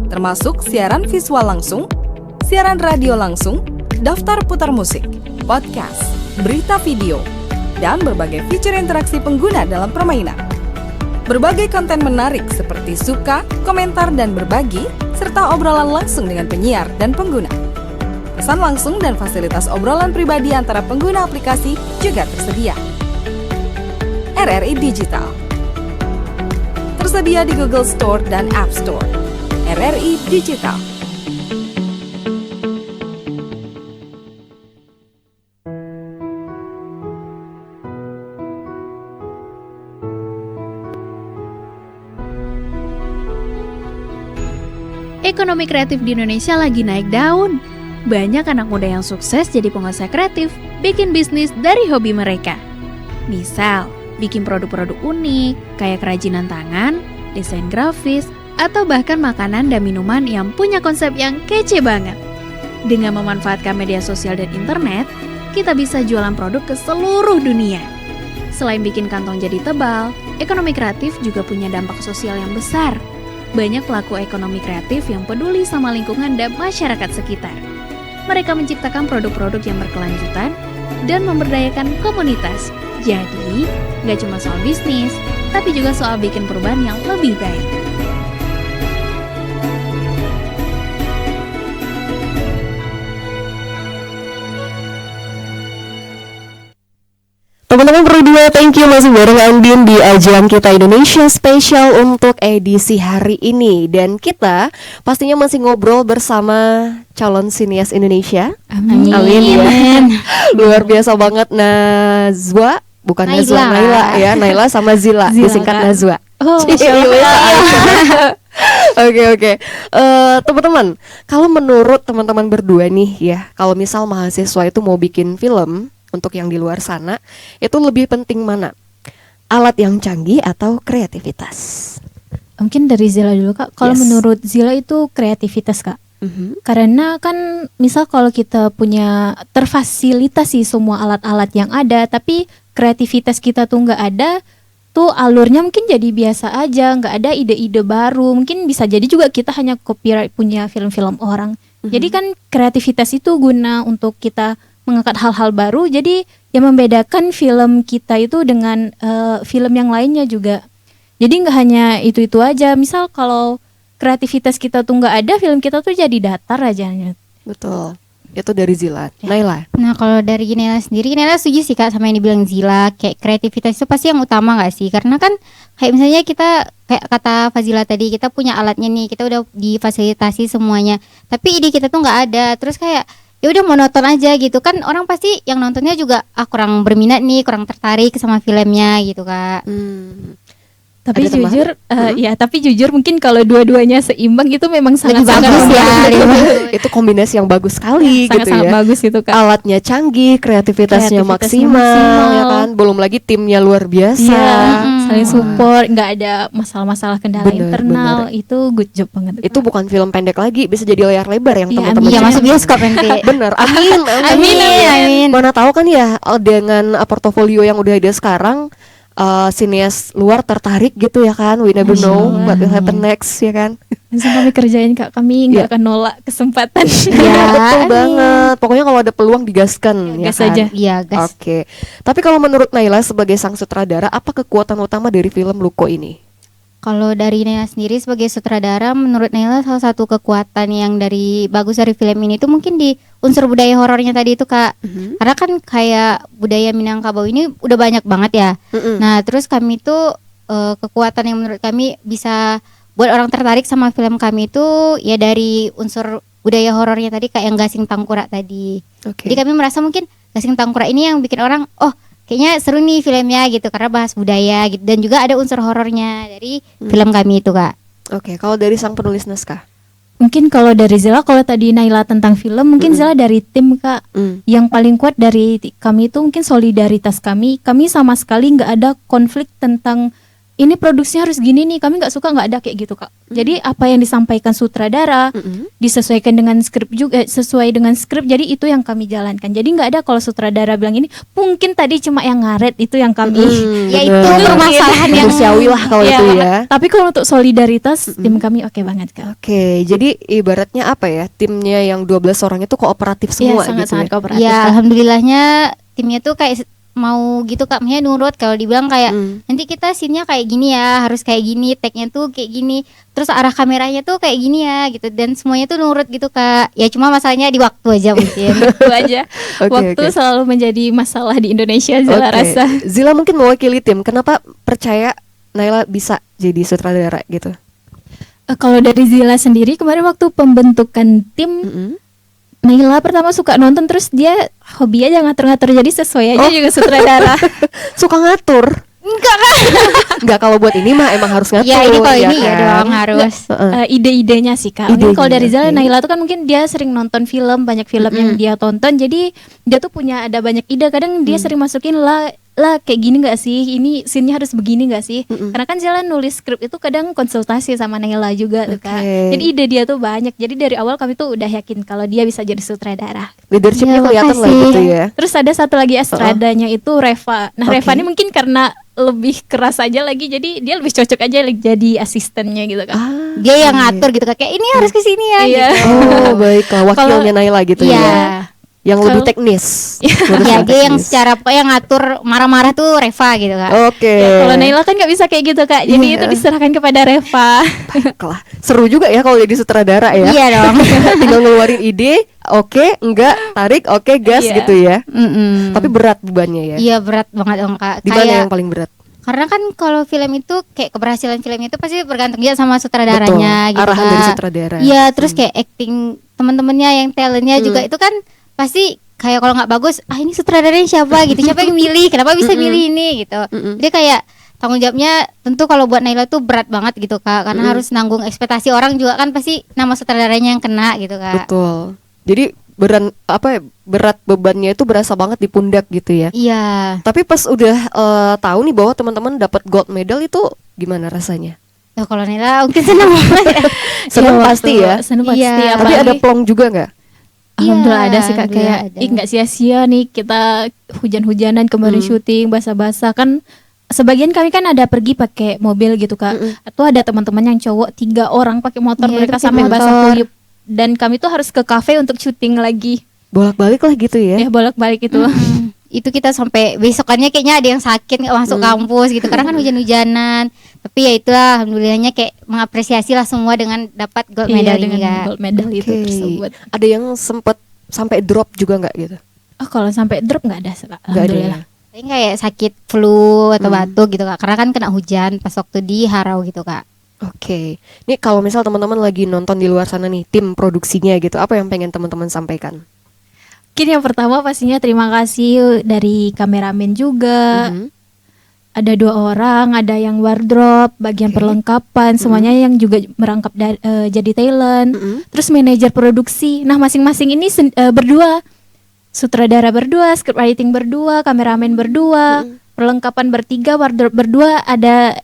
termasuk siaran visual langsung, siaran radio langsung, daftar putar musik, podcast, berita video, dan berbagai fitur interaksi pengguna dalam permainan. Berbagai konten menarik seperti suka, komentar, dan berbagi, serta obrolan langsung dengan penyiar dan pengguna. Pesan langsung dan fasilitas obrolan pribadi antara pengguna aplikasi juga tersedia. RRI Digital tersedia di Google Store dan App Store. RRI Digital. Ekonomi kreatif di Indonesia lagi naik daun. Banyak anak muda yang sukses jadi pengusaha kreatif, bikin bisnis dari hobi mereka. Misal, bikin produk-produk unik, kayak kerajinan tangan, desain grafis, atau bahkan makanan dan minuman yang punya konsep yang kece banget. Dengan memanfaatkan media sosial dan internet, kita bisa jualan produk ke seluruh dunia. Selain bikin kantong jadi tebal, ekonomi kreatif juga punya dampak sosial yang besar. Banyak pelaku ekonomi kreatif yang peduli sama lingkungan dan masyarakat sekitar. Mereka menciptakan produk-produk yang berkelanjutan dan memberdayakan komunitas. Jadi, nggak cuma soal bisnis, tapi juga soal bikin perubahan yang lebih baik. Teman-teman berdua, thank you masih bareng Andin di ajang Kita Indonesia spesial untuk edisi hari ini. Dan kita pastinya masih ngobrol bersama calon sinias Indonesia. Amin. Amin ya. Luar biasa banget Nazwa, bukan Nazwa, Naila ya, Naila sama Zila, disingkat Nazwa. Oh, Oke. Teman-teman, kalau menurut teman-teman berdua nih ya, kalau misal mahasiswa itu mau bikin film untuk yang di luar sana, itu lebih penting mana? Alat yang canggih atau kreativitas? Mungkin dari Zila dulu Kak. Kalau Yes. menurut Zila itu kreativitas Kak. Karena kan misal kalau kita punya terfasilitasi semua alat-alat yang ada, tapi kreativitas kita tuh nggak ada, tuh alurnya mungkin jadi biasa aja, nggak ada ide-ide baru. Mungkin bisa jadi juga kita hanya copyright punya film-film orang. Jadi kan kreativitas itu guna untuk kita mengangkat hal-hal baru. Jadi yang membedakan film kita itu dengan film yang lainnya juga. Jadi nggak hanya itu aja. Misal kalau kreativitas kita tuh nggak ada, film kita tuh jadi datar aja. Betul. Itu dari Zila. Naila. Nah, kalau dari Nela sendiri, Nela setuju sih Kak sama yang dibilang Zila. Kayak kreativitas itu pasti yang utama gak sih? Karena kan kayak misalnya kita, kayak kata Fazila tadi, kita punya alatnya nih, kita udah difasilitasi semuanya, tapi ide kita tuh gak ada. Terus kayak ya udah monoton aja gitu kan, orang pasti yang nontonnya juga kurang berminat nih, kurang tertarik sama filmnya gitu Kak. Tapi Ada tambahan? jujur, ya tapi jujur mungkin kalau dua-duanya seimbang itu memang Lebih sangat-sangat bagus ya. Itu kombinasi yang bagus sekali gitu sangat-sangat ya. bagus itu Kak. Alatnya canggih, kreativitasnya Kreativitasnya maksimal, ya maksimal. kan. Belum lagi timnya luar biasa. Iya, saling Wah. support, nggak ada masalah-masalah kendala Bener, internal, itu good job banget. Itu bukan film pendek lagi, bisa jadi layar lebar yang Iya, teman-teman. Iya, amin. masuk bioskop nanti. Bener, amin, amin. Amin. Mana tahu kan ya, dengan portofolio yang udah ada sekarang, sinias luar tertarik gitu ya kan. We never know what will happen next, ya kan. Langsung kami kerjain Kak, kami Iya. nggak akan nolak kesempatan. Iya, betul banget. Pokoknya kalau ada peluang digaskan, ya Gas kan. aja. Iya, gas. Oke. Tapi kalau menurut Naila sebagai sang sutradara, apa kekuatan utama dari film Luko ini? Kalau dari Naila sendiri sebagai sutradara, menurut Naila salah satu kekuatan yang bagus dari film ini tuh mungkin di unsur budaya horornya tadi itu Kak. Karena kan kayak budaya Minangkabau ini udah banyak banget ya. Nah, terus kami tuh kekuatan yang menurut kami bisa buat orang tertarik sama film kami itu ya dari unsur budaya horornya tadi kayak yang Gasing Tangkurak tadi. Oke. Jadi kami merasa mungkin Gasing Tangkurak ini yang bikin orang kayaknya seru nih filmnya gitu karena bahas budaya gitu dan juga ada unsur horornya dari film kami itu Kak. Oke, kalau dari sang penulis naskah. Mungkin kalau dari Zila, kalau tadi Naila tentang film, mungkin Zila dari tim Kak. Yang paling kuat dari kami itu mungkin solidaritas kami. Kami sama sekali nggak ada konflik tentang ini produksinya harus gini nih, kami nggak suka, nggak ada kayak gitu Kak. Jadi apa yang disampaikan sutradara disesuaikan dengan skrip juga, sesuai dengan skrip. Jadi itu yang kami jalankan. Jadi nggak ada kalau sutradara bilang ini mungkin tadi cuma yang ngaret, itu yang kami. Ya itu permasalahan yang manusiawi lah kalau Iya, itu ya. Tapi kalau untuk solidaritas tim kami oke banget Kak. Oke, jadi ibaratnya apa ya? Timnya yang 12 orang itu kooperatif Iya, semua gitu sangat-sangat ya. kooperatif. ya Kak. alhamdulillahnya timnya tuh kayak mau gitu Kak, maksudnya nurut kalau dibilang kayak nanti kita scene-nya kayak gini ya, harus kayak gini, take-nya tuh kayak gini, terus arah kameranya tuh kayak gini ya gitu, dan semuanya tuh nurut gitu Kak. Ya cuma masalahnya di waktu aja mungkin. Itu aja. Oke, Waktu oke. selalu menjadi masalah di Indonesia, Zila Oke. rasa. Zila mungkin mewakili tim. Kenapa percaya Naila bisa jadi sutradara gitu? Kalau dari Zila sendiri, kemarin waktu pembentukan tim, Naila pertama suka nonton, terus dia hobi aja ngatur-ngatur, jadi sesuai aja juga sutradara. Suka ngatur? Enggak Kak. Enggak, kalau buat ini mah emang harus ngatur. Ya ini kalau ini ya kan? dong harus. Ide-idenya sih Kak. Mungkin kalau dari Ide-idenya, Zila, oke. Naila tuh kan mungkin dia sering nonton film, banyak film yang dia tonton, jadi dia tuh punya ada banyak ide. Kadang dia sering masukin lah kayak gini nggak sih, ini scene-nya harus begini nggak sih. Karena kan Zila nulis skrip itu kadang konsultasi sama Naila juga tuh Kak. Oke. Jadi ide dia tuh banyak. Jadi dari awal kami tuh udah yakin kalau dia bisa jadi sutradara. Leadershipnya Ya, kelihatan lah makasih. gitu ya. Terus ada satu lagi estradanya itu Reva. Nah, Oke. Reva ini mungkin karena lebih keras aja lagi, jadi dia lebih cocok aja jadi asistennya gitu Kak. Dia yang ngatur gitu Kak, kayak ini harus ke sini ya. Iya. Gitu. Oh, baiklah, wakilnya Naila gitu Iya. ya. Yang lebih Kalau- teknis. Ya dia yang secara yang ngatur marah-marah tuh Reva gitu Kak. Oke. Ya, kalau Naila kan nggak bisa kayak gitu Kak. Jadi Iya. itu diserahkan kepada Reva. Baiklah. Seru juga ya kalau jadi sutradara ya. Iya dong. Tinggal ngeluarin ide, oke, enggak, tarik, oke, gas Iya. gitu ya. Mm-mm. Tapi berat bebannya ya. Iya berat banget dong Kak. Di mana Kayak yang paling berat? karena kan kalau film itu kayak keberhasilan filmnya itu pasti bergantung juga sama sutradaranya Betul. gitu Arahan Kak. dari sutradara. Iya, terus kayak acting teman-temannya yang talentnya juga itu kan pasti kayak kalau nggak bagus, ini sutradaranya siapa gitu, siapa yang milih, kenapa bisa milih ini gitu. Jadi kayak tanggung jawabnya tentu kalau buat Naila tuh berat banget gitu Kak, karena harus nanggung ekspektasi orang juga kan pasti nama sutradaranya yang kena gitu Kak. Betul. Jadi berat bebannya itu berasa banget di pundak gitu ya. Iya. Tapi pas udah tahu nih bahwa teman-teman dapat gold medal itu gimana rasanya? Nah, kalau Naila mungkin senang banget. Seneng Iya, pasti waktu- ya. seneng pasti. Iya. Tapi ada Apalagi- plong juga nggak? Alhamdulillah Iya, ada sih Kak, alhamdulillah kayak ada. nggak sia-sia nih kita hujan-hujanan kemarin syuting basah-basah kan. Sebagian kami kan ada pergi pakai mobil gitu Kak. Atau ada teman-teman yang cowok 3 orang pakai motor, Iya, mereka itu sampai pakai basah motor. kuyup. Dan kami tuh harus ke kafe untuk syuting lagi. Bolak-balik lah gitu ya. Ya bolak-balik itu. Itu kita sampai besokannya kayaknya ada yang sakit nggak masuk kampus gitu karena kan hujan-hujanan. Tapi ya itulah alhamdulillahnya kayak mengapresiasi lah semua dengan dapat gold medal Iya, ini dengan Kak. gold medal itu Oke. tersebut. Ada yang sempet sampai drop juga nggak gitu? Oh, kalau sampai drop nggak ada Kak. Nggak ada Alhamdulillah. ya? Paling kayak sakit flu atau batuk gitu Kak. Karena kan kena hujan pas waktu di Harau gitu Kak. Oke. Nih kalau misal teman-teman lagi nonton di luar sana nih, tim produksinya gitu, apa yang pengen teman-teman sampaikan? Mungkin yang pertama pastinya terima kasih dari kameramen juga. ada 2 orang, ada yang wardrobe, bagian perlengkapan, semuanya yang juga merangkap jadi talent. Terus manajer produksi. Nah, masing-masing ini berdua. Sutradara berdua, script writing berdua, kameramen berdua, perlengkapan bertiga, wardrobe berdua, ada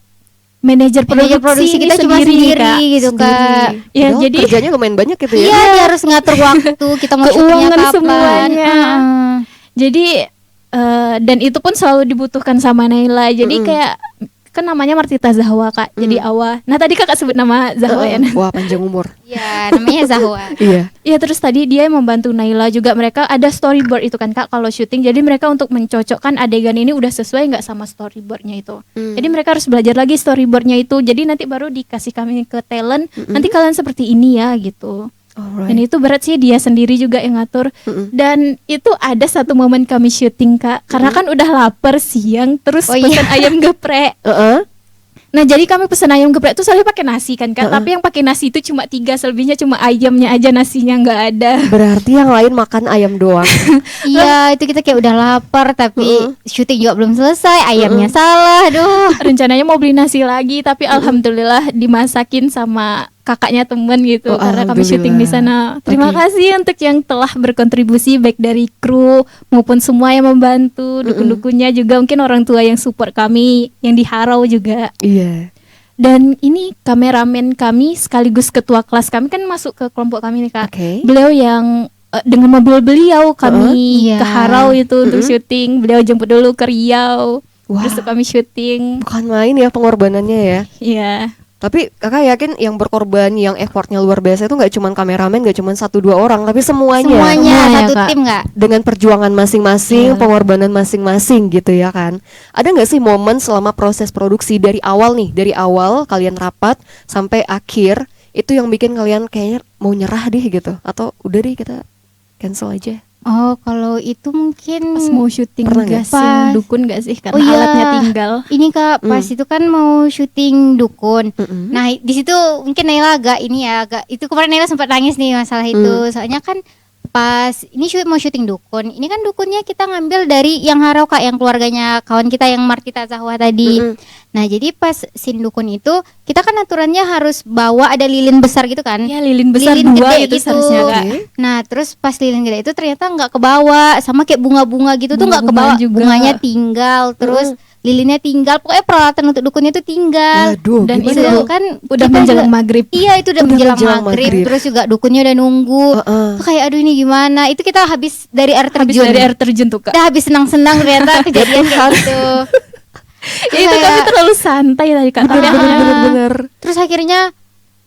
manajer produksi kita cuma sendiri, sendiri Kak. gitu Kak. Ya, Padahal jadi kerjanya lumayan banyak gitu ya. Iya, dia harus ngatur waktu, kita mau syutingnya Keuangan kapan. semuanya. Jadi dan itu pun selalu dibutuhkan sama Naila. Jadi kayak kan namanya Martita Zahwa, Kak. Jadi Awa. Nah, tadi Kakak sebut nama Zahwa ya. Wah, panjang umur. Iya, namanya Zahwa. Iya. Iya, terus tadi dia membantu Naila juga. Mereka ada storyboard itu kan, Kak, kalau syuting. Jadi mereka untuk mencocokkan adegan ini udah sesuai nggak sama storyboardnya itu. Jadi mereka harus belajar lagi storyboardnya itu. Jadi nanti baru dikasih kami ke talent. Nanti kalian seperti ini ya gitu. Alright. Dan itu berat sih, dia sendiri juga yang ngatur. Dan itu ada satu momen kami syuting, Kak. Karena kan udah lapar siang, terus pesan ayam geprek. Nah, jadi kami pesan ayam geprek itu selalu pakai nasi kan, Kak. Tapi yang pakai nasi itu cuma 3, selebihnya cuma ayamnya aja, nasinya nggak ada. Berarti yang lain makan ayam doang. Iya, itu kita kayak udah lapar tapi syuting juga belum selesai, ayamnya salah. Aduh. Rencananya mau beli nasi lagi, tapi alhamdulillah dimasakin sama kakaknya temen gitu, Oh, karena kami syuting di sana. Terima Oke. kasih untuk yang telah berkontribusi, baik dari kru maupun semua yang membantu, dukun-dukunnya juga, mungkin orang tua yang support kami, yang di Harau juga. Iya. Dan ini kameramen kami sekaligus ketua kelas kami kan masuk ke kelompok kami nih, Kak. Oke. Beliau yang dengan mobil beliau kami Iya. ke Harau itu untuk syuting. Beliau jemput dulu ke Riau. Wah. Terus kami syuting. Bukan main ya pengorbanannya ya. Iya. Tapi kakak yakin yang berkorban, yang effortnya luar biasa itu nggak cuma kameramen, nggak cuma 1-2 orang, tapi semuanya Semuanya satu Kak. tim nggak? dengan perjuangan masing-masing, pengorbanan masing-masing gitu ya kan. Ada nggak sih momen selama proses produksi dari awal nih, dari awal kalian rapat sampai akhir itu yang bikin kalian kayaknya mau nyerah deh gitu, atau udah deh kita cancel aja? Oh, kalau itu mungkin Pas mau syuting Pernah nggak? gasin dukun gak sih? Karena Oh iya. alatnya tinggal. ini Kak, pas itu kan mau syuting dukun. Mm-mm. Nah, di situ mungkin Naila agak ini ya, agak itu kemarin Naila sempat nangis nih masalah itu. Soalnya kan pas ini mau syuting dukun. Ini kan dukunnya kita ngambil dari yang Harau, Kak, yang keluarganya kawan kita yang Martita Zahwa tadi. Nah, jadi pas scene dukun itu kita kan aturannya harus bawa ada lilin besar gitu kan. Ya, lilin besar Lilin 2 gede itu gitu. seharusnya, Kak. Oke. Nah, terus pas lilin gede itu ternyata nggak kebawa, sama kayak bunga-bunga gitu tuh nggak kebawa, Bunga-bunga juga. bunganya tinggal, terus lilinnya tinggal, pokoknya peralatan untuk dukunnya itu tinggal. Waduh, Dan gimana itu dong? Sedangkan Udah kita menjelang juga- maghrib. Iya, itu udah menjelang menjelang maghrib, maghrib. terus juga dukunnya udah nunggu. Heeh. Tuh kayak aduh ini gimana? Itu kita habis dari air Habis terjun. dari air terjun tuh, Kak. Kita habis senang-senang ternyata kejadian kayak gitu. Ya, itu kami terlalu santai tadi, Kak. Tapi akhirnya Bener-bener. Terus akhirnya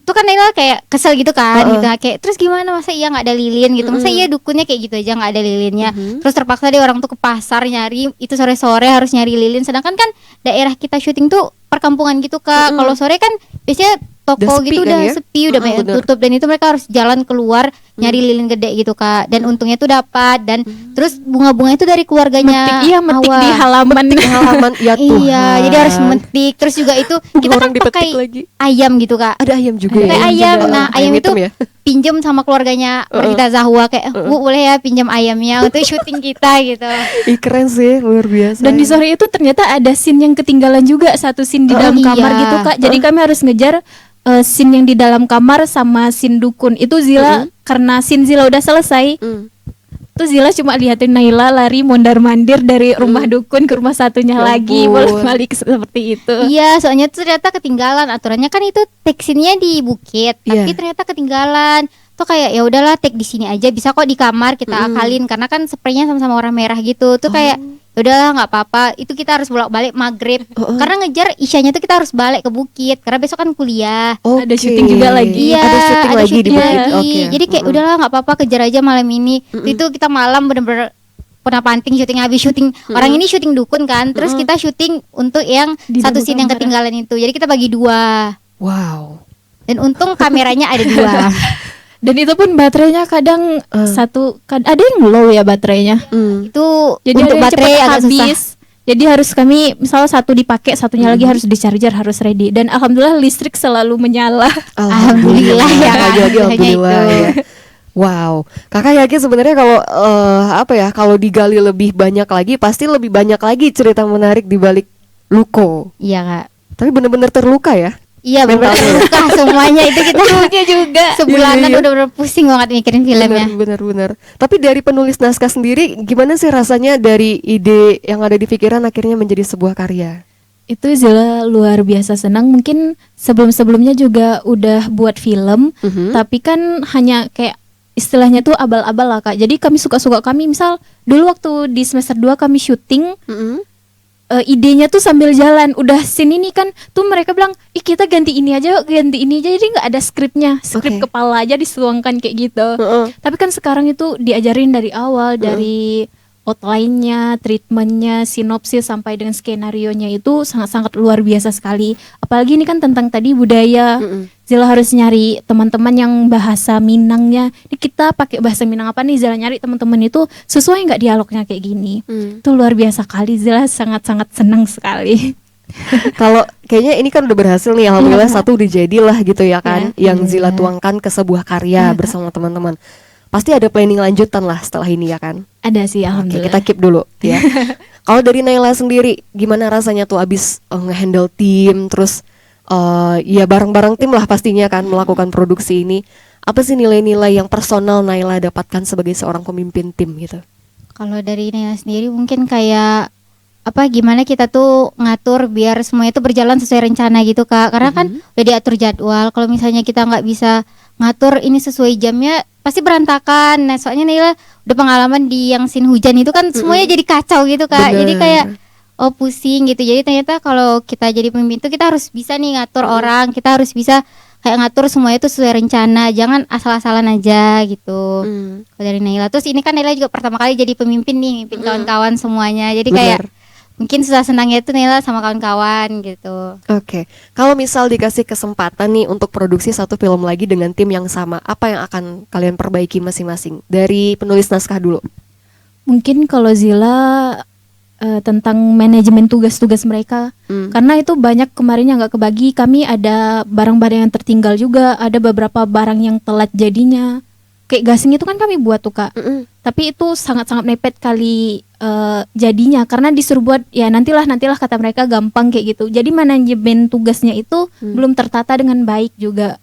tuh kan Naila kayak kesel gitu kan, gitu kayak terus gimana masa iya nggak ada lilin gitu, masa iya dukunnya kayak gitu aja nggak ada lilinnya. Terus terpaksa deh orang tuh ke pasar nyari, itu sore-sore harus nyari lilin, sedangkan kan daerah kita syuting tuh perkampungan gitu Kak. Kalau sore kan biasanya toko Udah sepi gitu kan udah ya? sepi, udah banyak bener. tutup, dan itu mereka harus jalan keluar nyari lilin gede gitu Kak. Dan untungnya tuh dapat, dan terus bunga-bunga itu dari keluarganya metik Awa. di halaman. Di halaman ya Tuhan. Iya, jadi harus memetik. Terus juga itu kita kan Orang dipetik pakai lagi. ayam gitu Kak. Ada ayam juga Pakai ya. ayam. juga. Nah, ayam itu hitam ya. pinjem sama keluarganya Martita Zahwa kayak Bu boleh ya pinjam ayamnya untuk syuting kita gitu. Ih, keren sih, luar biasa. Dan di sore itu ternyata ada scene yang ketinggalan juga, satu scene di dalam kamar iya. gitu, Kak. Jadi kami harus ngejar scene yang di dalam kamar sama scene dukun. Itu Zila karena scene Zila udah selesai. Tuh Zila cuma lihatin Naila lari mondar-mandir dari rumah dukun ke rumah satunya Ya lagi, ampun. bolak-balik seperti itu. Iya, soalnya tuh ternyata ketinggalan. Aturannya kan itu take scene-nya di bukit, tapi Iya. ternyata ketinggalan. Tuh kayak ya udahlah take di sini aja, bisa kok di kamar kita akalin karena kan spraynya sama-sama warna merah gitu. Tuh kayak ya udahlah nggak apa-apa. Itu kita harus bolak-balik maghrib. Karena ngejar isyanya tuh kita harus balik ke bukit karena besok kan kuliah. Oke. Ada syuting juga lagi. Iya, Ada syuting lagi di syuting bukit. lagi. Oke. Jadi kayak udahlah nggak apa-apa, kejar aja malam ini. Itu kita malam bener-bener pernah panting syuting, habis syuting orang ini syuting dukun kan, terus kita syuting untuk yang Di satu dalam scene yang kamar. ketinggalan itu. Jadi kita bagi 2. Wow. Dan untung kameranya ada 2. Dan itu pun baterainya kadang ada yang low ya baterainya. Itu Jadi untuk ada yang baterai cepat agak habis. susah. Jadi harus kami misalnya satu dipakai, satunya lagi harus di-charger, harus ready. Dan alhamdulillah listrik selalu menyala. Alhamdulillah ya. Kakak jadi alhamdulillah Itu. ya. Wow, kakak yakin sebenarnya kalau apa ya, kalau digali lebih banyak lagi pasti lebih banyak lagi cerita menarik di balik Luko. Iya kak. Tapi bener-bener terluka ya. Iya benar terluka semuanya itu kita juga. sebulanan Iya. udah bener pusing banget mikirin filmnya. Bener. Tapi dari penulis naskah sendiri, gimana sih rasanya dari ide yang ada di pikiran akhirnya menjadi sebuah karya? Itu Zila luar biasa senang. Mungkin sebelum-sebelumnya juga udah buat film, tapi kan hanya kayak istilahnya tuh abal-abal lah Kak. Jadi kami suka-suka kami, misal dulu waktu di semester 2 kami syuting, idenya tuh sambil jalan. Udah scene ini kan tuh mereka bilang, ih kita ganti ini aja. Jadi nggak ada skripnya, skrip kepala aja disuangkan kayak gitu. Tapi kan sekarang itu diajarin dari awal, dari outline-nya, treatment-nya, sinopsis sampai dengan skenario-nya itu sangat-sangat luar biasa sekali. Apalagi ini kan tentang tadi budaya. Zila harus nyari teman-teman yang bahasa Minangnya. Ini kita pakai bahasa Minang apa nih? Zila nyari teman-teman itu sesuai nggak dialognya kayak gini. Itu luar biasa kali. Zila sangat-sangat senang sekali. Kalau kayaknya ini kan udah berhasil nih, alhamdulillah satu udah jadilah gitu ya kan, yang Zila tuangkan ke sebuah karya bersama teman-teman. Pasti ada planning lanjutan lah setelah ini ya kan? Ada sih, Oke, alhamdulillah. kita keep dulu ya. Kalau dari Naila sendiri, gimana rasanya tuh abis nge-handle tim, terus ya bareng-bareng tim lah pastinya kan melakukan produksi ini. Apa sih nilai-nilai yang personal Naila dapatkan sebagai seorang pemimpin tim gitu? Kalau dari Nela sendiri mungkin kayak gimana kita tuh ngatur biar semuanya itu berjalan sesuai rencana gitu Kak. Karena kan udah diatur jadwal. Kalau misalnya kita nggak bisa ngatur ini sesuai jamnya, pasti berantakan. Nah soalnya Nela udah pengalaman di yang scene hujan itu kan semuanya jadi kacau gitu Kak. Bener. Jadi kayak pusing gitu. Jadi ternyata kalau kita jadi pemimpin tuh kita harus bisa nih ngatur orang. Kita harus bisa kayak ngatur semuanya itu sesuai rencana. Jangan asal-asalan aja gitu. Kalau dari Naila, terus ini kan Naila juga pertama kali jadi pemimpin nih, mimpin kawan-kawan semuanya. Jadi kayak mungkin susah senangnya itu Naila sama kawan-kawan gitu. Oke, kalau misal dikasih kesempatan nih untuk produksi satu film lagi dengan tim yang sama, apa yang akan kalian perbaiki masing-masing? Dari penulis naskah dulu. Mungkin kalau Zila tentang manajemen tugas-tugas mereka, karena itu banyak kemarin yang nggak kebagi. Kami ada barang-barang yang tertinggal juga, ada beberapa barang yang telat jadinya. Kayak gasing itu kan kami buat tuh Kak, tapi itu sangat-sangat mepet kali jadinya karena disuruh buat ya nantilah kata mereka gampang kayak gitu. Jadi manajemen tugasnya itu belum tertata dengan baik juga.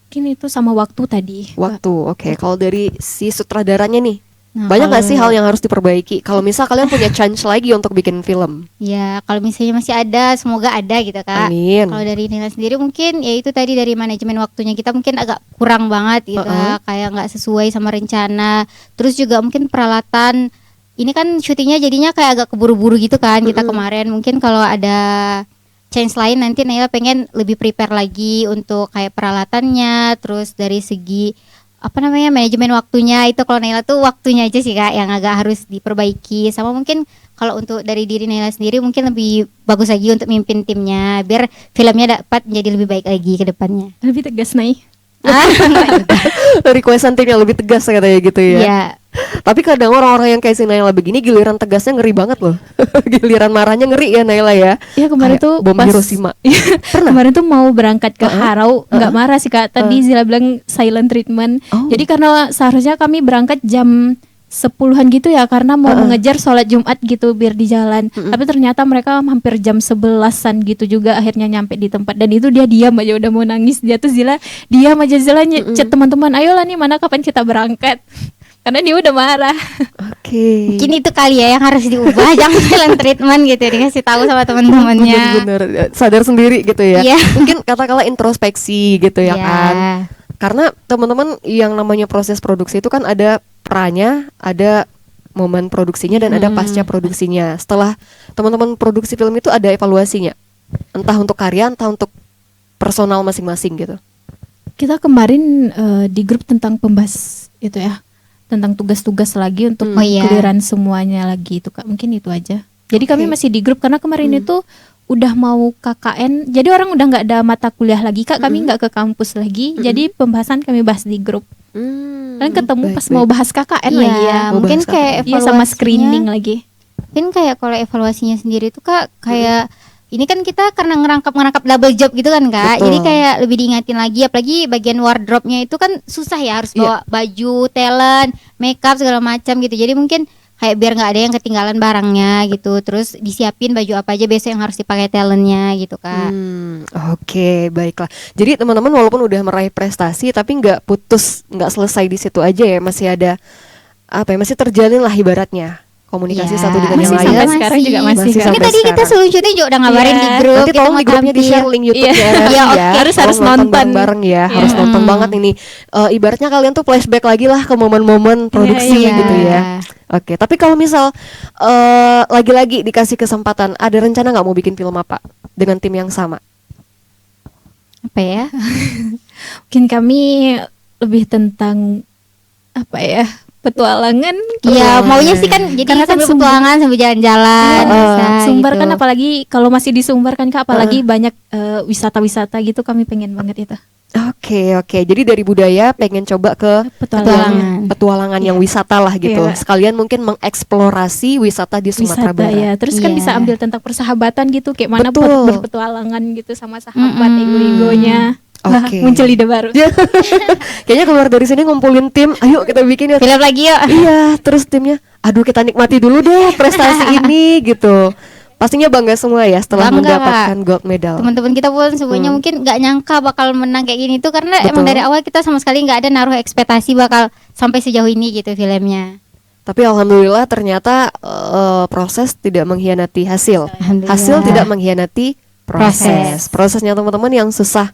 Mungkin itu sama waktu tadi. Waktu, oke. Kalau dari si sutradaranya nih, Nah, banyak nggak kalau- sih hal yang harus diperbaiki? Kalau misal kalian punya chance lagi untuk bikin film, Ya kalau misalnya masih ada, semoga ada gitu Kak. amin. Kalau dari Nila sendiri mungkin ya itu tadi dari manajemen waktunya kita mungkin agak kurang banget gitu, kayak nggak sesuai sama rencana. Terus juga mungkin peralatan, ini kan syutingnya jadinya kayak agak keburu-buru gitu kan kita kemarin. Mungkin kalau ada chance lain nanti Naila pengen lebih prepare lagi untuk kayak peralatannya. Terus dari segi manajemen waktunya itu kalau Naila tuh waktunya aja sih Kak yang agak harus diperbaiki. Sama mungkin kalau untuk dari diri Naila sendiri mungkin lebih bagus lagi untuk mimpin timnya biar filmnya dapat menjadi lebih baik lagi ke depannya. Lebih tegas nih. Requestan tim yang lebih tegas katanya gitu ya. Iya. Tapi kadang orang-orang yang kayak si Naila begini giliran tegasnya ngeri banget loh. Giliran marahnya ngeri ya Naila ya. Ya kemarin Kayak tuh bom pas Hiroshima. kemarin tuh mau berangkat ke Harau, nggak marah sih Kak. Tadi Zila bilang silent treatment. Oh. Jadi karena seharusnya kami berangkat jam 10-an gitu ya karena mau mengejar sholat Jumat gitu biar di jalan. Tapi ternyata mereka hampir jam 11-an gitu juga akhirnya nyampe di tempat dan itu dia diam aja udah mau nangis. Dia tuh Zila diam aja, Zila chat teman-teman, ayolah nih mana kapan kita berangkat. Karena dia udah marah. Oke. Mungkin itu kali ya yang harus diubah jangan silent treatment gitu dikasih tahu sama teman-temannya. Bener-bener sadar sendiri gitu ya. Iya. Mungkin katakanlah introspeksi gitu ya Iya. kan. Karena teman-teman yang namanya proses produksi itu kan ada pranya, ada momen produksinya dan ada pasca produksinya. Setelah teman-teman produksi film itu ada evaluasinya. Entah untuk karya, entah untuk personal masing-masing gitu. Kita kemarin di grup tentang pembahas itu ya, tentang tugas-tugas lagi untuk Oh iya. clearan semuanya lagi itu Kak. Mungkin itu aja. Jadi kami masih di grup karena kemarin itu udah mau KKN. Jadi orang udah nggak ada mata kuliah lagi Kak. Kami nggak ke kampus lagi. Jadi pembahasan kami bahas di grup. Dan ketemu pas mau bahas KKN Iya, lagi ya. Mau mungkin bahas kayak Iya sama evaluasinya. screening lagi. Mungkin kayak kalau evaluasinya sendiri tuh Kak kayak ini kan kita karena ngerangkap double job gitu kan Kak. Betul. Jadi kayak lebih diingatin lagi apalagi bagian wardrobe-nya itu kan susah ya harus bawa baju, talent, makeup segala macam gitu. Jadi mungkin kayak biar nggak ada yang ketinggalan barangnya gitu. Terus disiapin baju apa aja besok yang harus dipakai talentnya gitu Kak. Oke, baiklah. Jadi teman-teman walaupun udah meraih prestasi tapi nggak selesai di situ aja ya, masih ada masih terjalin lah ibaratnya komunikasi Iya. satu dengan yang Masih lain. sampai sekarang juga masih Masih kan. sampai Ini tadi kita sekarang. sebelum syuting juga udah ngabarin Iya. di grup. Nanti kita tolong mau di grupnya tampil. di-share link YouTube Iya. ya. Iya, oke. Harus nonton. bareng-bareng ya. Harus Iya. nonton banget ini. Ibaratnya kalian tuh flashback lagi lah ke momen-momen produksi iya. gitu ya. Oke, tapi kalau misal lagi-lagi dikasih kesempatan, ada rencana nggak mau bikin film apa dengan tim yang sama? Apa ya? Mungkin kami lebih tentang apa ya, petualangan. Iya, maunya sih kan jadi Karena kan sambil Sumber- petualangan sambil jalan-jalan bisa Sumber gitu. kan apalagi kalau masih di Sumber kan Kak, apalagi banyak wisata-wisata gitu, kami pengen banget itu. Oke. Jadi dari budaya pengen coba ke Petualangan. petualangan yang wisata lah gitu. Iya. Sekalian mungkin mengeksplorasi wisata di Sumatera Wisata Barat. ya. Terus kan Iya. bisa ambil tentang persahabatan gitu, kayak mana Betul. berpetualangan gitu sama sahabat, Mm-mm. ego-egonya. Wah, Oke. muncul ide baru. Kayaknya keluar dari sini ngumpulin tim, ayo kita bikin ya. Film lagi yuk. Iya, terus timnya, aduh kita nikmati dulu deh prestasi ini gitu. Pastinya bangga semua ya setelah Bangga, mendapatkan gold medal. Teman-teman kita pun semuanya mungkin nggak nyangka bakal menang kayak gini tuh karena Betul. emang dari awal kita sama sekali nggak ada naruh ekspektasi bakal sampai sejauh ini gitu filmnya. Tapi alhamdulillah ternyata proses tidak mengkhianati hasil. Alhamdulillah. Hasil tidak mengkhianati proses. Prosesnya teman-teman yang susah.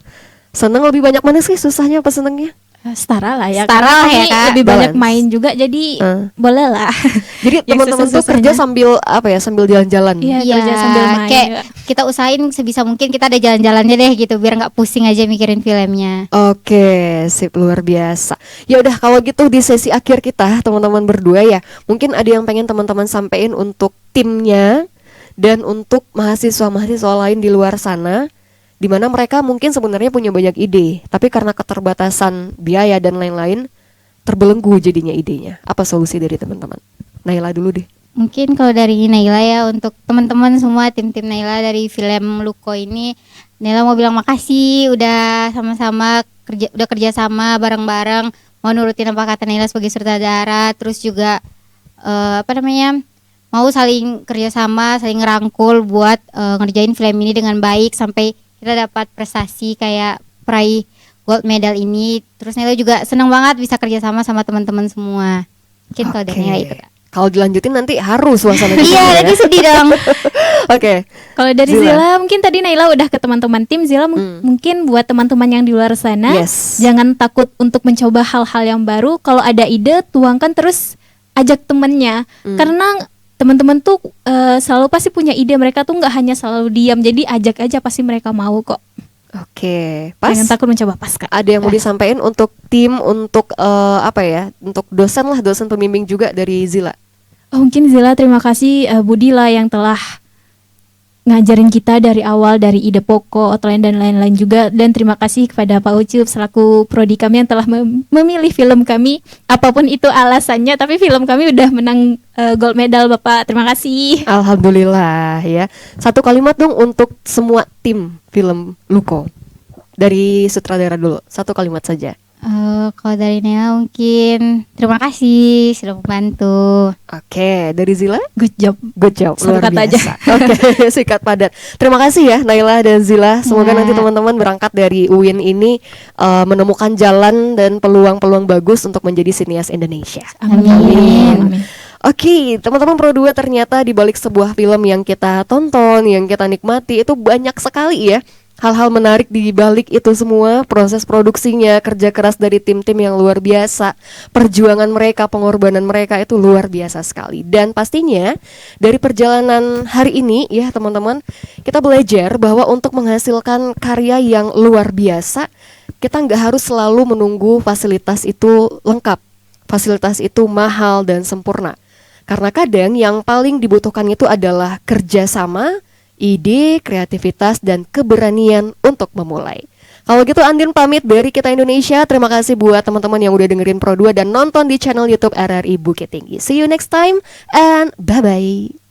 Seneng lebih banyak mana sih susahnya apa senengnya? Setara lah ya. Setara karena lah ya, kami Kak. lebih banyak Balance. main juga, jadi boleh lah. Jadi Yang teman-teman tuh susah-susahnya. kerja sambil sambil jalan-jalan. Iya, Iya, kerja sambil main. kayak juga. kita usahain sebisa mungkin kita ada jalan-jalannya deh gitu biar nggak pusing aja mikirin filmnya. Oke, sip, luar biasa. Ya udah kalau gitu di sesi akhir kita teman-teman berdua ya, mungkin ada yang pengen teman-teman sampein untuk timnya dan untuk mahasiswa-mahasiswa lain di luar sana, di mana mereka mungkin sebenarnya punya banyak ide, tapi karena keterbatasan biaya dan lain-lain terbelenggu jadinya idenya. Apa solusi dari teman-teman? Naila dulu deh. Mungkin kalau dari Naila ya untuk teman-teman semua tim-tim Naila dari film Luko ini, Naila mau bilang makasih udah sama-sama kerja sama bareng-bareng, mau nurutin apa kata Naila sebagai sutradara, terus juga mau saling kerjasama, saling ngerangkul buat ngerjain film ini dengan baik sampai kita dapat prestasi kayak peraih gold medal ini. Terus Naila juga senang banget bisa kerjasama sama teman-teman semua. Mungkin kalau dari Naila itu Kak. Kalau dilanjutin nanti harus suasana gitu Iya, ya. lagi sedih dong. Oke. Kalau dari Zila. Zila, mungkin tadi Naila udah ke teman-teman tim. Zila mungkin buat teman-teman yang di luar sana, Yes. jangan takut untuk mencoba hal-hal yang baru. Kalau ada ide, tuangkan terus, ajak temennya. Karena teman-teman tuh selalu pasti punya ide. Mereka tuh nggak hanya selalu diam. Jadi ajak aja, pasti mereka mau kok. Oke, pas. Jangan takut mencoba, pas Kak. Ada yang mau disampaikan untuk tim, untuk untuk dosen lah, dosen pembimbing juga dari Zila. Oh, mungkin Zila terima kasih Budi lah yang telah ngajarin kita dari awal, dari ide pokok, outline dan lain-lain juga. Dan terima kasih kepada Pak Ucup selaku prodi kami yang telah memilih film kami, apapun itu alasannya, tapi film kami udah menang gold medal Bapak. Terima kasih. Alhamdulillah ya. Satu kalimat dong untuk semua tim film Luko. Dari sutradara dulu, satu kalimat saja. Kalau dari Naila mungkin terima kasih sudah membantu. Oke, dari Zila? Good job. Good job, Satu luar kata biasa. Oke, singkat padat. Terima kasih ya Naila dan Zila. Semoga Ya. nanti teman-teman berangkat dari UIN ini menemukan jalan dan peluang-peluang bagus untuk menjadi sinias Indonesia. Amin. Oke, teman-teman Pro 2, ternyata di balik sebuah film yang kita tonton, yang kita nikmati itu banyak sekali ya hal-hal menarik di balik itu semua, proses produksinya, kerja keras dari tim-tim yang luar biasa, perjuangan mereka, pengorbanan mereka itu luar biasa sekali. Dan pastinya dari perjalanan hari ini ya teman-teman, kita belajar bahwa untuk menghasilkan karya yang luar biasa, kita nggak harus selalu menunggu fasilitas itu lengkap, fasilitas itu mahal dan sempurna. Karena kadang yang paling dibutuhkan itu adalah kerjasama, ide, kreativitas, dan keberanian untuk memulai. Kalau gitu Andin pamit dari Kita Indonesia. Terima kasih buat teman-teman yang udah dengerin Pro 2 dan nonton di channel YouTube RRI Bukit Tinggi. See you next time and bye-bye.